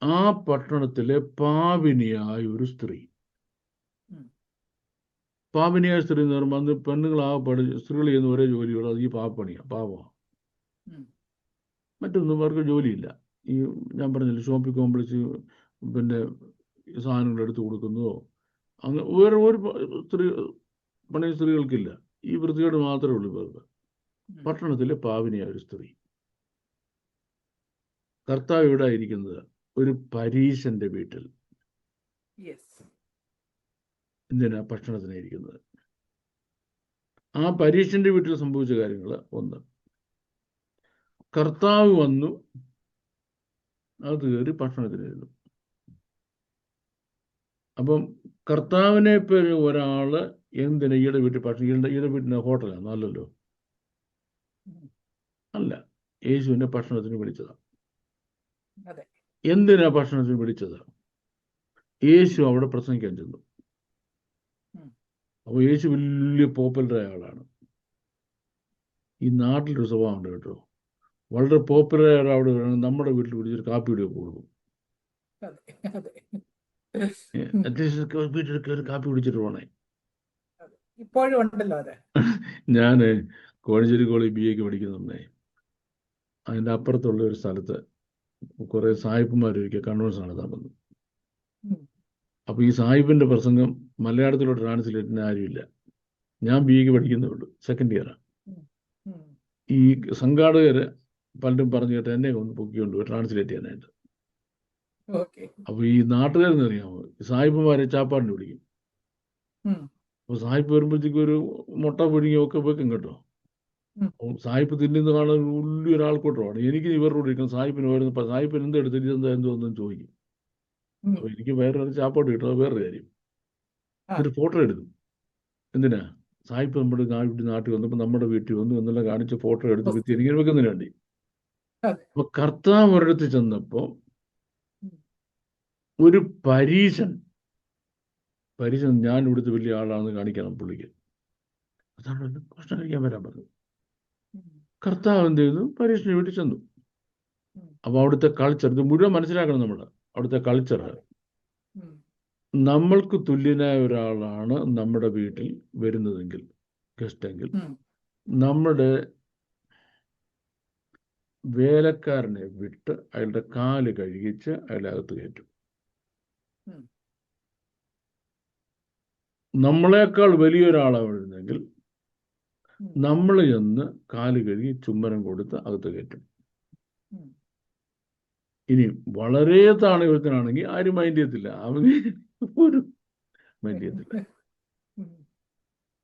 ആ പട്ടണത്തിലെ പാപിനിയായ ഒരു സ്ത്രീ, പാപിനിയായ സ്ത്രീ എന്ന് പറയുമ്പോൾ അന്ന് സ്ത്രീകൾ ചെയ്യുന്ന ഒരേ ജോലിയുള്ള അത് ഈ പാപമാണ്. മറ്റൊന്നും അവർക്ക് ജോലിയില്ല. ഈ ഞാൻ പറഞ്ഞില്ല, ഷോപ്പിംഗ് കോംപ്ലക്സ് പിന്നെ സാധനങ്ങൾ എടുത്തു കൊടുക്കുന്നതോ അങ്ങനെ വേറെ ഒരു സ്ത്രീകൾക്കില്ല. ഈ വൃത്തികേട് മാത്രമേ ഉള്ളൂ ഇവർക്ക്. പട്ടണത്തിലെ പാപിനിയായ ഒരു സ്ത്രീ. കർത്താവ് ഇവിടെ ഇരിക്കുന്നത് ഒരു പരീശന്റെ വീട്ടിൽ. എന്തിനാ ഭക്ഷണത്തിന് ഇരിക്കുന്നത്? ആ പരീശന്റെ വീട്ടിൽ സംഭവിച്ച കാര്യങ്ങൾ, 1, കർത്താവ് വന്നു, അത് കയറി ഭക്ഷണത്തിനിരുന്നു. അപ്പം കർത്താവിനെ പേര് ഒരാള് എന്തിനാ ഈയുടെ വീട്ടിൽ ഭക്ഷണം? ഈയുടെ വീട്ടിന് ഹോട്ടലാണ്, അല്ലല്ലോ. അല്ല, യേശുവിനെ ഭക്ഷണത്തിന് വിളിച്ചതാണ്. എന്തിനാ ഭക്ഷണത്തിന് വിളിച്ചത്? യേശു അവിടെ പ്രസംഗിക്കാൻ ചെന്നു. അപ്പോൾ യേശു വലിയ പോപ്പുലറായ ആളാണ്. ഈ നാട്ടിലൊരു സ്വഭാവം ഉണ്ട് കേട്ടോ, വളരെ പോപ്പുലറായ അവിടെ നമ്മുടെ വീട്ടിൽ വിളിച്ചൊരു കാപ്പി കുടിയൊക്കെ കൊടുക്കും. വീട്ടിൽ കയറി കാപ്പി കുടിച്ചിട്ട് പോണേ. ഇപ്പോഴും ഉണ്ടല്ലോ അത്. ഞാൻ കോഴഞ്ചേരി കോളേജ് BA പഠിക്കുന്നേ, അതിൻ്റെ അപ്പുറത്തുള്ള ഒരു സ്ഥലത്ത് കുറെ സാഹിബുമാരൊരിക്കൽ കൺവെൻഷൻ നടത്താൻ വന്നു. അപ്പൊ ഈ സാഹിബിന്റെ പ്രസംഗം മലയാളത്തിലോട്ട് ട്രാൻസ്ലേറ്റിന് ആരുമില്ല. ഞാൻ BA പഠിക്കുന്നേ ഉള്ളൂ, സെക്കൻഡ് ഇയറാണ്. ഈ സംഘാടകര് പലരും പറഞ്ഞു കേട്ടോ എന്നെ ഒന്ന് പൊക്കിക്കൊണ്ട് പോയി ട്രാൻസ്ലേറ്റ് ചെയ്യാനായിട്ട്. ഓക്കെ. അപ്പൊ ഈ നാട്ടുകാരെന്ന് അറിയാമോ, സായിപ്പുമാരെ ചാപ്പാടിന് വിളിക്കും. ഉം. അപ്പൊ സായിപ്പ് വരുമ്പോഴത്തേക്കും ഒരു മുട്ട പുഴുങ്ങി ഒക്കെ വെക്കും കേട്ടോ. ഉം. അപ്പം സായിപ്പ് തിന്നുന്ന കാണാൻ വലിയൊരു ആൾക്കൂട്ടമാണ്. എനിക്ക് ഇവരോട് ഇരിക്കണം, സായിപ്പിന് വരുന്ന സായിപ്പിന് എന്ത് എടുത്തിട്ട് ഇതെന്താ എന്തോന്നും ചോദിക്കും. ഉം. അപ്പൊ എനിക്ക് വേറൊരു ചാപ്പാട് കിട്ടും, അത് വേറൊരു കാര്യം. ആ. എന്നിട്ട് ഫോട്ടോ എടുക്കും. എന്തിനാ? സായിപ്പ് നമ്മുടെ നാട്ടിൽ വന്നപ്പോൾ നമ്മുടെ വീട്ടിൽ വന്നു എന്നെല്ലാം കാണിച്ച് ഫോട്ടോ എടുത്ത് വിത്തി എനിക്ക് വെക്കുന്നതിന് വേണ്ടി. അതെ. അപ്പൊ കർത്താവ് ഒരിടത്ത് ചെന്നപ്പോ ഉം. ഒരു പരീശൻ ഞാൻ ഇവിടുത്തെ വലിയ ആളാണെന്ന് കാണിക്കണം പുള്ളിക്ക്. അതാണ് ഭക്ഷണം കഴിക്കാൻ വരാൻ പറഞ്ഞു. ഉം. കർത്താവ് എന്ത് ചെയ്തു? പരീക്ഷന് വീട്ടിൽ ചെന്നു. ഉം. അപ്പൊ അവിടുത്തെ കൾച്ചർ ഇത് മുഴുവൻ മനസ്സിലാക്കണം നമ്മൾ. അവിടുത്തെ കൾച്ചർ, ഉം. നമ്മൾക്ക് തുല്യനായ ഒരാളാണ് നമ്മുടെ വീട്ടിൽ വരുന്നതെങ്കിൽ, ഗസ്റ്റെങ്കിൽ, ഉം. നമ്മുടെ വേലക്കാരനെ വിട്ട് അയാളുടെ കാല് കഴുകിച്ച് അയാളെ അകത്ത് കയറ്റും. ഉം. നമ്മളെക്കാൾ വലിയൊരാളാണ് വരുന്നെങ്കിൽ ഉം. നമ്മൾ ചെന്ന് കാല് കഴുകി ചുംബനം കൊടുത്ത് അകത്ത് കയറ്റും. ഉം. ഇനി വളരെ താണയത്തിനാണെങ്കിൽ ആരും മൈൻഡ് ചെയ്യത്തില്ല, അവന് ഒരു മൈൻഡ് ചെയ്യത്തില്ല. ഉം.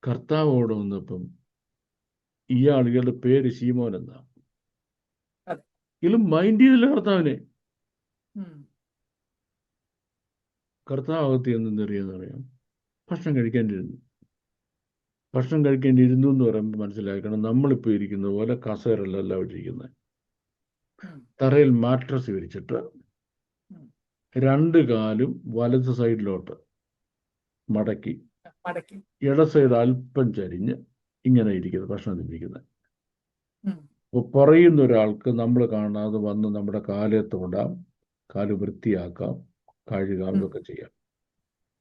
കർത്താവ് അവിടെ വന്നപ്പം ഇയാളുടെ പേര് ശീമോൻ എന്നാ. അതെ. ഇതിലും മൈൻഡ് ചെയ്തില്ല കർത്താവിനെ. ഉം. കർത്താവ് അകത്ത് എന്തെന്നറിയാം, ഭക്ഷണം കഴിക്കേണ്ടിയിരുന്നു. ഭക്ഷണം കഴിക്കേണ്ടിയിരുന്നു എന്ന് പറയുമ്പോൾ മനസ്സിലാക്കണം, നമ്മളിപ്പോൾ ഇരിക്കുന്ന പോലെ കസേരല്ല ഇരിക്കുന്നത്. ഉം. തറയിൽ മാട്രസ് വിരിച്ചിട്ട് ഉം. രണ്ട് കാലും വലത് സൈഡിലോട്ട് മടക്കി മടക്കി ഇട സൈഡ് അല്പം ചരിഞ്ഞ് ഇങ്ങനെ ഇരിക്കുന്നത്, ഭക്ഷണം തിന്നിരിക്കുന്നത്. ഉം. അപ്പോൾ പറയുന്ന ഒരാൾക്ക് നമ്മൾ കാണാതെ വന്ന് നമ്മുടെ കാലെ തൊടാം, കാല് വൃത്തിയാക്കാം, കഴുകാം, ഉം. ഇതൊക്കെ ചെയ്യാം.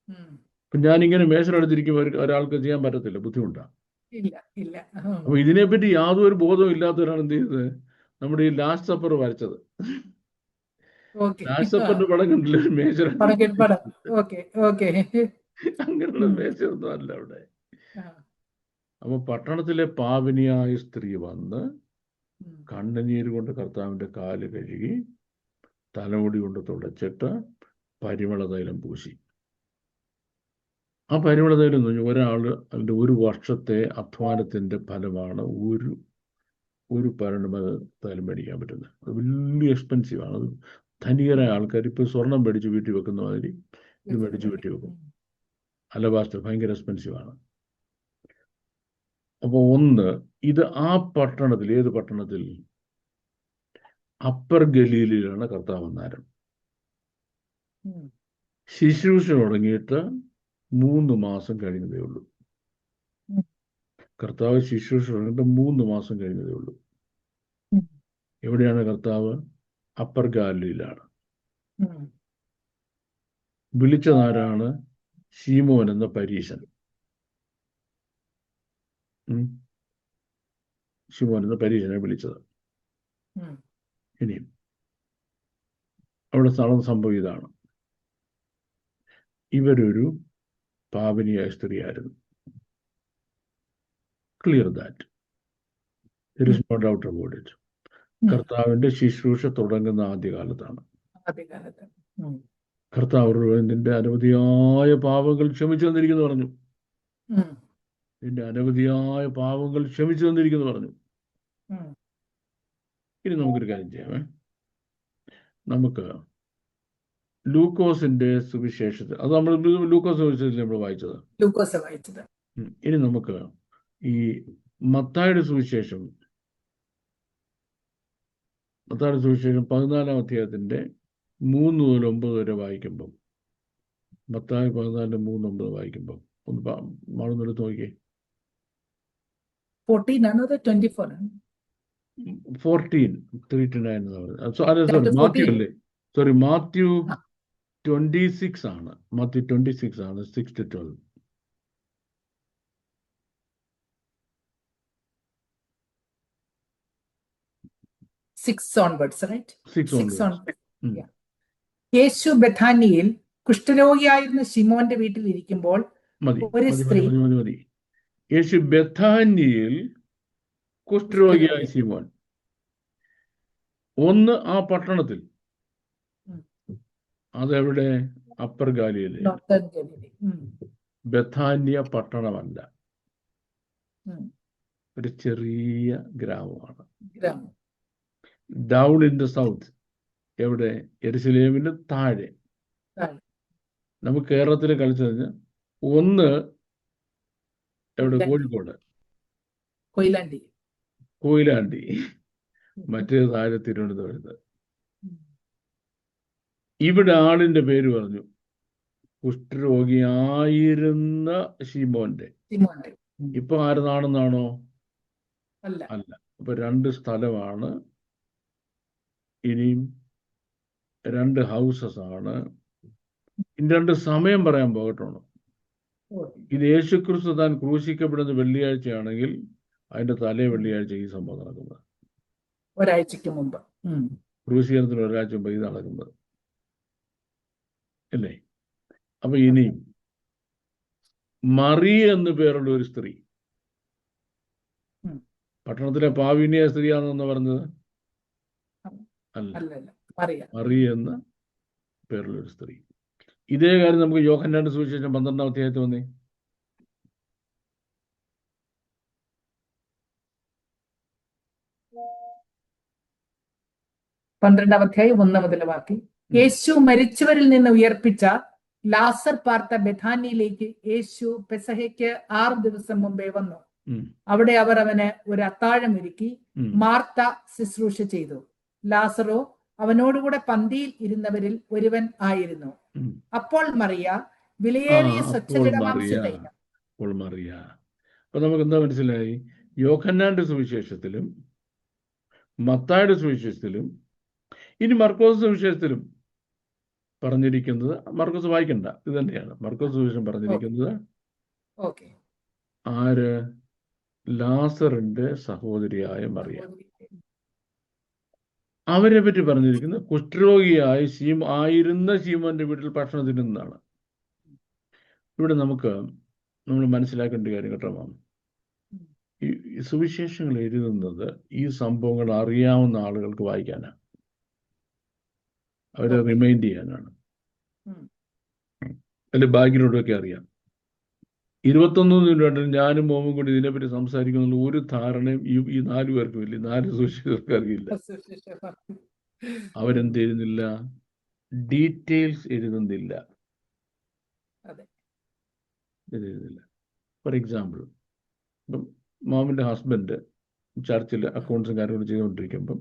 ഉം. ഇപ്പം ഞാനിങ്ങനെ മേശലെടുത്തിരിക്കുമ്പോൾ ഒരാൾക്ക് ചെയ്യാൻ പറ്റത്തില്ല, ബുദ്ധിമുട്ടാണ്. ഇല്ല ഇല്ല. ഉം. അപ്പൊ ഇതിനെപ്പറ്റി യാതൊരു ബോധവും ഇല്ലാത്തവരാണ് എന്ത് ചെയ്തത്, നമ്മുടെ ഈ ലാസ്റ്റ് സപ്പർ വരച്ചത്. ഓക്കെ. ലാസ്റ്റ് സപ്പറിന്റെ പടം കണ്ടില്ല, മേശ പടം. Okay okay. അങ്ങനെയുള്ള ഉം. മേശയൊന്നും അല്ല അവിടെ. ആ. അപ്പൊ പട്ടണത്തിലെ പാപിനിയായ സ്ത്രീ വന്ന് ഉം. കണ്ണുനീര് കൊണ്ട് കർത്താവിന്റെ കാല് കഴുകി തലമുടി കൊണ്ട് തുടച്ചിട്ട് പരിമള തൈലം പൂശി. ആ പരിമള തൈലം എന്ന് പറഞ്ഞാൽ ഒരാള് അതിന്റെ ഒരു വർഷത്തെ അധ്വാനത്തിന്റെ ഫലമാണ് ഒരു പരിമള തൈലം മേടിക്കാൻ പറ്റുന്നത്. അത് വലിയ എക്സ്പെൻസീവ് ആണ്. അത് ധനികരായ ആൾക്കാർ ഇപ്പൊ സ്വർണം മേടിച്ച് വീട്ടിൽ വെക്കുന്ന മാതിരി ഇത് മേടിച്ച് വീട്ടിൽ വെക്കും. അലബാസ്റ്റർ ഭയങ്കര എക്സ്പെൻസീവ് ആണ്. അപ്പൊ ഇത് ആ പട്ടണത്തിൽ, ഏത് പട്ടണത്തിൽ? അപ്പർ ഗലീലയിലാണ് കർത്താവ് അന്നേരം. ഉം. ശുശ്രൂഷ തുടങ്ങിയിട്ട് 3 മാസം കഴിഞ്ഞതേ ഉള്ളൂ. ഉം. കർത്താവ് ശുശ്രൂഷ തുടങ്ങിയിട്ട് 3 മാസം കഴിഞ്ഞതേ ഉള്ളൂ. ഉം. എവിടെയാണ് കർത്താവ്? അപ്പർ ഗാലിയിലാണ്. ഉം. വിളിച്ചതാരാണ്? ശീമോൻ എന്ന പരീശൻ. ശീമോൻ എന്ന പരീശനെ വിളിച്ചത്. ഉം. ഇനിയും അവിടെ സംഭവം ഇതാണ്, ഇവരൊരു പാപിനിയായ സ്ത്രീയായിരുന്നു. Clear that, there is no doubt about it. കർത്താവിന്റെ ശുശ്രൂഷ തുടങ്ങുന്ന ആദ്യകാലത്താണ്. കർത്താവ് നിന്റെ അനവധിയായ പാപങ്ങൾ ക്ഷമിച്ചു തന്നിരിക്കുന്നു പറഞ്ഞു. നിന്റെ അനവധിയായ പാപങ്ങൾ ക്ഷമിച്ചു തന്നിരിക്കുന്നു പറഞ്ഞു. ഇനി നമുക്കൊരു കാര്യം ചെയ്യാമേ. നമുക്ക് ലൂക്കോസിന്റെ സുവിശേഷത്തിൽ, അത് നമ്മൾ ലൂക്കോസ് സുവിശേഷത്തിൽ നമ്മൾ വായിച്ചത്. ഇനി നമുക്ക് ഈ മത്തായിയുടെ സുവിശേഷം 14-ാം അധ്യായത്തിന്റെ 3 മുതൽ 9 വരെ വായിക്കുമ്പം, മത്തായി 14:3-9 വായിക്കുമ്പം ഒന്ന് മാറുന്നെടുത്ത് നോക്കിയേ. 14:3-9 എന്ന് പറയുന്നത് മാത്യു അല്ലേ? സോറി, മാത്യു 26 ആണ്. മാത്യു 26 ആണ്, 6-12. യേശു ബഥാനിയിൽ കുഷ്ഠരോഗിയായിരുന്ന ശിമോന്റെ വീട്ടിൽ ഇരിക്കുമ്പോൾ ഒരു സ്ത്രീ. യേശു ബഥാനിയിൽ കുഷ്ഠരോഗിയായ ശീമോൻ. ഒന്ന് ആ പട്ടണത്തിൽ, ഉം. അതെവിടെ? അപ്പർ ഗാലിയിലെ നോർത്തേൺ ഗലീലി. ബഥാന്യ പട്ടണമല്ല, ഉം. ഒരു ചെറിയ ഗ്രാമമാണ്. ഗ്രാമം. ഡൗൺ ഇൻ ദ സൗത്ത്, എവിടെ? യെരുശലേമിന് താഴെ. താഴെ. നമുക്ക് കേരളത്തിൽ കളിച്ചു കഴിഞ്ഞാൽ ഒന്ന് എവിടെ? കോഴിക്കോട് കൊയിലാണ്ടി. കൊയിലാണ്ടി, മറ്റേത് താഴെ തിരുവനന്തപുരത്ത്. ഇവിടെ ആളിന്റെ പേര് പറഞ്ഞു, കുഷ്ഠരോഗിയായിരുന്ന ശീമോന്റെ. ശീമോന്റെ. ഇപ്പൊ ആരുന്നാണെന്നാണോ? അല്ല. അല്ല. അപ്പൊ രണ്ട് സ്ഥലമാണ്, ഇനിയും രണ്ട് ഹൗസസ് ആണ്. ഇനി രണ്ട് സമയം പറയാൻ പോകട്ടാണ്. ഇത് യേശുക്രിസ്തു താൻ ക്രൂശിക്കപ്പെടുന്ന വെള്ളിയാഴ്ചയാണെങ്കിൽ അതിന്റെ തലേ വെള്ളിയാഴ്ച ഈ സംഭവം നടക്കുന്നത്. ഒരാഴ്ചക്ക് മുമ്പ്. ക്രൂശീകരണത്തിന് ഒരാഴ്ച മുമ്പ് ഇത് നടക്കുന്നത് അല്ലേ? അപ്പൊ ഇനി മറിയ എന്ന് പേരുള്ള ഒരു സ്ത്രീ, പട്ടണത്തിലെ പാവിനിയ സ്ത്രീയാണെന്ന് പറഞ്ഞത് അല്ല, മറിയ എന്ന പേരുള്ള ഒരു സ്ത്രീ. ഇതേ കാര്യം നമുക്ക് യോഹന്നാന്റെ സുവിശേഷം 12-ാം അധ്യായത്തിൽ വന്നേ. അധ്യായം 1 മുതൽ വാക്യം. യേശു മരിച്ചവരിൽ നിന്ന് ഉയർപ്പിച്ച ലാസർ പാർത്ത ബെഥാനിയിലേക്ക് യേശു പെസഹയ്ക്ക് 6 ദിവസം മുമ്പേ വന്നു. അവിടെ അവർ അവന് ഒരു അത്താഴം ഒരുക്കി. മാർത്ത ശുശ്രൂഷ ചെയ്തു. ലാസറോ അവനോടുകൂടെ പന്തിയിൽ ഇരുന്നവരിൽ ഒരുവൻ ആയിരുന്നു. അപ്പോൾ മറിയ വിലയേറിയ സ്വച്ഛജടമാംസതൈലം. അപ്പൊ നമുക്ക് എന്താ മനസ്സിലായി? യോഹന്നാന്റെ സുവിശേഷത്തിലും മത്തായിയുടെ സുവിശേഷത്തിലും ഇനി മർക്കോസ് സുവിശേഷത്തിലും പറഞ്ഞിരിക്കുന്നത്, മർക്കോസ് വായിക്കണ്ട, ഇത് തന്നെയാണ് മർക്കോസ് സുവിശേഷം പറഞ്ഞിരിക്കുന്നത്. ആര്? ലാസറിന്റെ സഹോദരിയായ മറിയ. അവരെ പറ്റി പറഞ്ഞിരിക്കുന്നത് കുഷ്ഠരോഗിയായ ആയിരുന്ന ശീമോന്റെ വീട്ടിൽ ഭക്ഷണത്തിൽ നിന്നാണ്. ഇവിടെ നമ്മൾ മനസ്സിലാക്കേണ്ട കാര്യം കേട്ടോ, ഈ സുവിശേഷങ്ങൾ എഴുതുന്നത് ഈ സംഭവങ്ങൾ അറിയാവുന്ന ആളുകൾക്ക് വായിക്കാനാണ്, അവരെ റിമൈൻഡ് ചെയ്യാനാണ്. അതിന്റെ ബാക്ക്ഗ്രൗണ്ടൊക്കെ അറിയാം. 21 മിനിറ്റ് ഞാനും മോമും കൂടി ഇതിനെപ്പറ്റി സംസാരിക്കുന്ന ഒരു ധാരണയും ഈ 4 പേർക്കും ഇല്ല, 4 സുവിശേഷകർക്ക് അറിയില്ല. അവരെന്ത് എഴുതുന്നില്ല? ഡീറ്റെയിൽസ് എഴുതുന്നില്ല. ഫോർ എക്സാമ്പിൾ, ഇപ്പം മോമിന്റെ ഹസ്ബൻഡ് ചർച്ചിൽ അക്കൗണ്ട്സും കാര്യങ്ങളും ചെയ്തുകൊണ്ടിരിക്കുമ്പം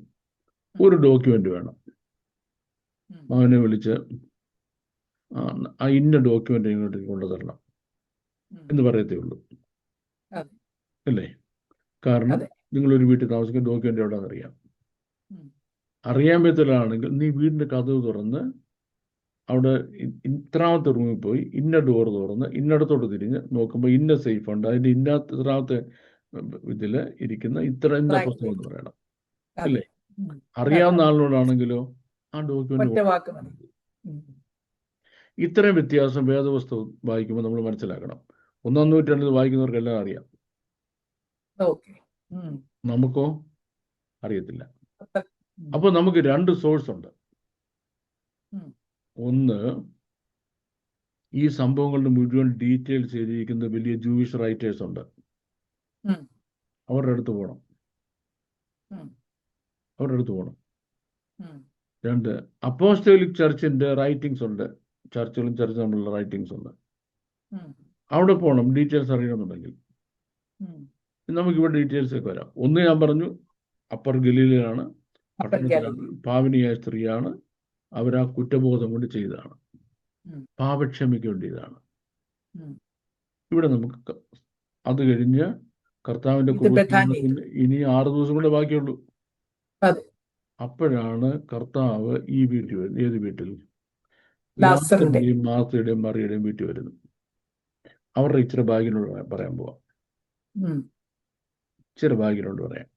ഒരു ഡോക്യുമെന്റ് വേണം. മോനെ വിളിച്ച് ആ ഇന്ന ഡോക്യുമെന്റ് ഇങ്ങോട്ടേക്ക് കൊണ്ടുതരണം എന്ന് പറയത്തേ ഉള്ളൂ, അല്ലേ? കാരണം നിങ്ങളൊരു വീട്ടിൽ താമസിക്കുന്ന ഡോക്യുമെന്റ് എവിടെയാണെന്ന് അറിയാൻ പറ്റലാണെങ്കിൽ നീ വീടിന്റെ കതവ് തുറന്ന് അവിടെ ഇത്രാമത്തെ റൂമിൽ പോയി ഇന്ന ഡോർ തുറന്ന് ഇന്നടത്തോട്ട് തിരിഞ്ഞ് നോക്കുമ്പോൾ ഇന്ന സേഫ് ഉണ്ട്, അതിന്റെ ഇത്രാമത്തെ ഇതില് ഇരിക്കുന്ന ഇന്ന പുസ്തകം എന്ന് പറയണം, അല്ലേ? അറിയാവുന്ന ആളിനോടാണെങ്കിലോ ആ ഡോക്യുമെന്റ്. ഇത്രയും വ്യത്യാസം വേദപുസ്തകം വായിക്കുമ്പോൾ നമ്മൾ മനസ്സിലാക്കണം. 1-ാം നൂറ്റാണ്ടിൽ വായിക്കുന്നവർക്കെല്ലാം അറിയാം, നമുക്കോ അറിയത്തില്ല. അപ്പൊ നമുക്ക് 2 സോഴ്സ് ഉണ്ട്. ഒന്ന്, ഈ സംഭവങ്ങളുടെ മുഴുവൻ ഡീറ്റെയിൽസ് എഴുതിയിരിക്കുന്ന വലിയ ജൂയിഷ് റൈറ്റേഴ്സ് ഉണ്ട്, അവരുടെ അടുത്ത് പോകണം. 2, അപ്പോസ്റ്റോലിക് ചർച്ചിന്റെ റൈറ്റിംഗ്സ് ഉണ്ട്, ചർച്ചുകളും ചർച്ച തമ്മിലുള്ള റൈറ്റിംഗ്സ് ഉണ്ട്, അവിടെ പോകണം ഡീറ്റെയിൽസ് അറിയണമെന്നുണ്ടെങ്കിൽ. നമുക്കിവിടെ ഡീറ്റെയിൽസ് ഒക്കെ വരാം. ഒന്ന് ഞാൻ പറഞ്ഞു, അപ്പർ ഗലീലയിലാണ്, പട്ടണത്തിലാണ്, പാവനിയായ സ്ത്രീയാണ്, അവരാ കുറ്റബോധം കൊണ്ട് ചെയ്തതാണ്, പാപക്ഷമയ്ക്ക് വേണ്ടിയതാണ്. ഇവിടെ നമുക്ക് അത് കഴിഞ്ഞ് കർത്താവിന്റെ ക്രൂശീകരണത്തിന് ഇനി 6 ദിവസം കൂടെ ബാക്കിയുള്ളൂ. അപ്പോഴാണ് കർത്താവ് ഈ വീട്ടിൽ വരുന്നത്. ഏത് വീട്ടിൽ? ലാസറിന്റെയും മാർത്തയുടെയും മറിയുടെയും വീട്ടിൽ വരുന്നു. അവരുടെ ഇച്ചിരി ഭാഗ്യനോട് പറയാൻ പോവാം, ഇച്ചിരി ഭാഗ്യനോട് പറയാം.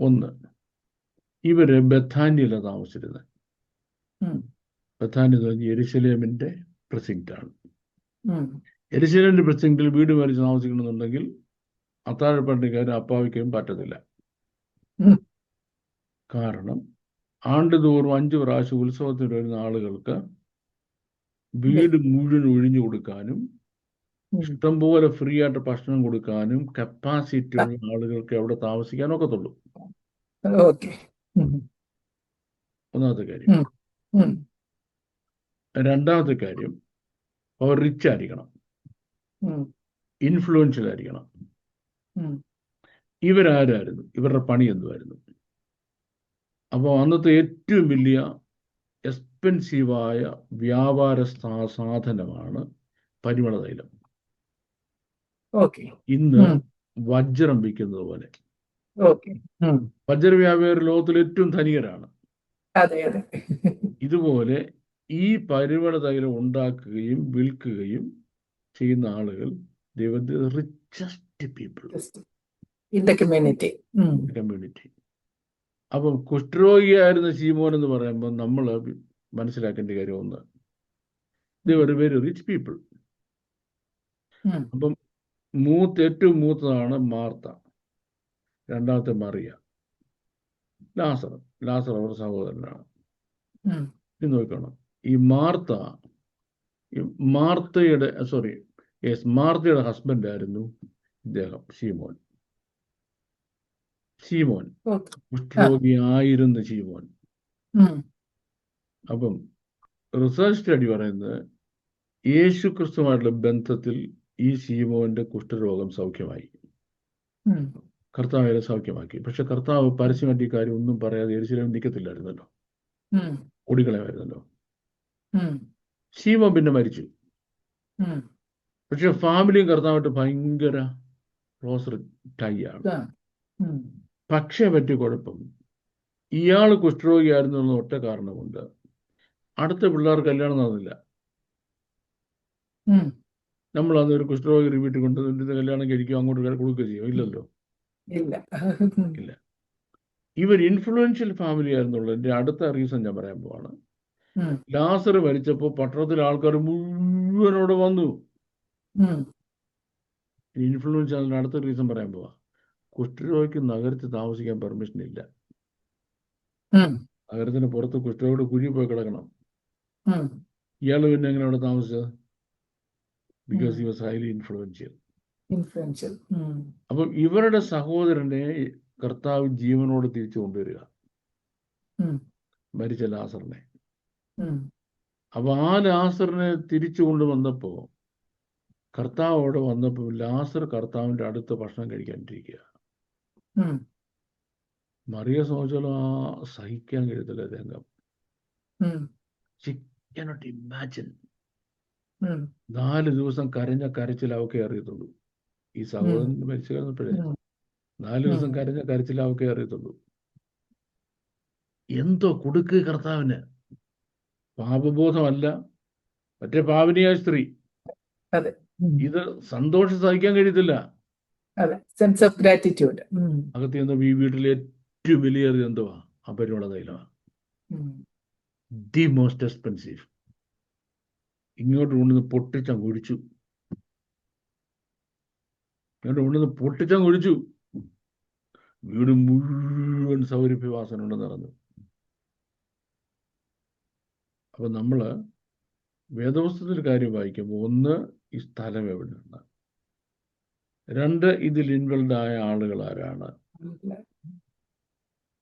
ഒന്ന്, ഇവര് ബഥാന്യയിലാണ് താമസിച്ചിരുന്നത്. ബഥാന്യ എന്ന് പറഞ്ഞാൽ യെരുശലേമിന്റെ പ്രസിഡന്റ് ആണ്. യെരുശലേമിന്റെ പ്രസിഡന്റിൽ വീട് മേടിച്ച് താമസിക്കണമെന്നുണ്ടെങ്കിൽ അത്താഴപ്പണ്ടിക്കാരും അപ്പാവിക്കും പറ്റത്തില്ല. ഉം. കാരണം ആണ്ടുതോറും 5 പ്രാവശ്യം ഉത്സവത്തിന് വരുന്ന ആളുകൾക്ക് വീട് മുഴുവൻ ഒഴിഞ്ഞു കൊടുക്കാനും ഉം. ഇഷ്ടംപോലെ ഫ്രീ ആയിട്ട് ഭക്ഷണം കൊടുക്കാനും കപ്പാസിറ്റി ഉള്ള ആളുകൾക്ക് അവിടെ താമസിക്കാനും ഒക്കത്തുള്ളൂ. ഓക്കെ. ഉം. ഒന്നാമത്തെ കാര്യം. ഉം. ഉം. രണ്ടാമത്തെ കാര്യം, അവർ റിച്ച് ആയിരിക്കണം, ഉം. ഇൻഫ്ലുവൻഷ്യൽ ആയിരിക്കണം. ഉം. ഇവരാരായിരുന്നു? ഇവരുടെ പണി എന്തുമായിരുന്നു? അപ്പോൾ അന്നത്തെ ഏറ്റവും വലിയ എക്സ്പെൻസീവായ വ്യാപാര സാധനമാണ് പരിമള തൈലം. ഓക്കെ. ഇന്ന് ഉം. വജ്രം വിൽക്കുന്നത് പോലെ. ഓക്കെ. ഉം. വജ്ര വ്യാപാരി ലോകത്തിൽ ഏറ്റവും ധനികരാണ്. അതെ അതെ. ഇതുപോലെ ഈ പരിമള തൈലം ഉണ്ടാക്കുകയും വിൽക്കുകയും ചെയ്യുന്ന ആളുകൾ richest people in the community. Community. അപ്പം കുഷ്ഠരോഗിയായിരുന്ന ശീമോൻ എന്ന് പറയുമ്പോൾ നമ്മൾ മനസ്സിലാക്കേണ്ട കാര്യം ഒന്ന്, വെരി റിച്ച് പീപ്പിൾ. അപ്പം ഏറ്റവും മൂത്തതാണ് മാർത്ത, രണ്ടാമത്തെ മറിയ, ലാസർ അവരുടെ സഹോദരനാണ്. ഇത് നോക്കണം, ഈ മാർത്തയുടെ ഹസ്ബൻഡ് ആയിരുന്നു ഇദ്ദേഹം ശീമോൻ. കുഷ്ഠരോഗിയായിരുന്ന ശീമോൻ. അപ്പം റിസർച്ച് സ്റ്റഡി പറയുന്നത് യേശു ക്രിസ്തുമായിട്ടുള്ള ബന്ധത്തിൽ ഈ ശീമോന്റെ കുഷ്ഠരോഗം സൗഖ്യമായി, കർത്താവ് സൗഖ്യമാക്കി. പക്ഷെ കർത്താവ് പരസ്യമായിട്ട് ഈ കാര്യം ഒന്നും പറയാതെ യെരൂശലേമിൽ നിൽക്കത്തില്ലായിരുന്നല്ലോ, ഓടിക്കളയായിരുന്നല്ലോ. ശീമോൻ പിന്നെ മരിച്ചു. പക്ഷെ ഫാമിലിയും കർത്താവായിട്ട് ഭയങ്കര ക്ലോസ് ടൈ ആണ്. പക്ഷേ പറ്റിയ കുഴപ്പം, ഇയാൾ കുഷ്ഠരോഗിയായിരുന്നു എന്ന ഒറ്റ കാരണം കൊണ്ട് അടുത്ത പിള്ളേർ കല്യാണം നടന്നില്ല. നമ്മൾ അതൊരു കുഷ്ഠരോഗി വീട്ടിൽ കൊണ്ട് കല്യാണം കഴിക്കുകയോ അങ്ങോട്ട് കൊടുക്കുകയോ ചെയ്യോ? ഇല്ലല്ലോ, ഇല്ല. ഇവർ ഇൻഫ്ലുവൻഷ്യൽ ഫാമിലി ആയിരുന്നുള്ളതിന്റെ അടുത്ത റീസൺ ഞാൻ പറയാൻ പോവാണ്. ലാസർ മരിച്ചപ്പോൾ പട്ടണത്തിലെ ആൾക്കാർ മുഴുവനോട് വന്നു. ഇൻഫ്ലുവൻസ് അതിന്റെ അടുത്ത റീസൺ പറയാൻ പോവാ. കുഷ്ഠരോഗിക്ക് നഗരത്തിൽ താമസിക്കാൻ പെർമിഷൻ ഇല്ല. നഗരത്തിന് പുറത്ത് കുഷ്ഠരോഗിയുടെ കുഴി പോയി കിടക്കണം. ഇയാൾ പിന്നെ എങ്ങനെ അവിടെ താമസിച്ചത്? Because he was highly influential. അപ്പം ഇവരുടെ സഹോദരനെ കർത്താവ് ജീവനോട് തിരിച്ചു കൊണ്ടുവരിക, മരിച്ച ലാസറിനെ. അപ്പൊ ആ ലാസറിനെ തിരിച്ചു കൊണ്ടുവന്നപ്പോ കർത്താവ് അവിടെ വന്നപ്പോൾ ലാസർ കർത്താവിന്റെ അടുത്ത് ഭക്ഷണം കഴിക്കാനിരിക്കുക. മറിയ സംബന്ധിച്ചോളം സഹിക്കാൻ കഴിയത്തില്ല രംഗം. cannot imagine. 4 ദിവസം കരഞ്ഞ കരച്ചിൽ അവക്കെ അറിയത്തുള്ളൂ. ഈ സഹോദരൻ മരിച്ചു കഴിഞ്ഞപ്പോഴേ 4 ദിവസം കരഞ്ഞ കരച്ചിൽ അവക്കെ അറിയത്തുള്ളൂ. എന്തോ കൊടുക്ക് കർത്താവിന്. പാപബോധമല്ല, മറ്റേ പാവനിയായ സ്ത്രീ. ഇത് സന്തോഷം സഹിക്കാൻ കഴിയത്തില്ല. Sense of gratitude. അകത്ത് ചെന്ന ഈ വീട്ടിലെ ഏറ്റവും വലിയത് എന്തുവാ? ആ പരിമള തൈലമാണ്. The most expensive. ഇങ്ങോട്ട് കൊണ്ടുവന്ന് പൊട്ടിച്ചങ്ങ് ഒഴിച്ചു. വീട് മുഴുവൻ സൗരഭ്യവാസന കൊണ്ട് നിറഞ്ഞു. അപ്പൊ നമ്മള് വേദപുസ്തകത്തിൽ കാര്യം വായിക്കുമ്പോൾ 1, ഈ സ്ഥലം എവിടെയാണ്; 2, ഇതിൽ ഇൻവോൾവ് ആയ ആളുകൾ ആരാണ്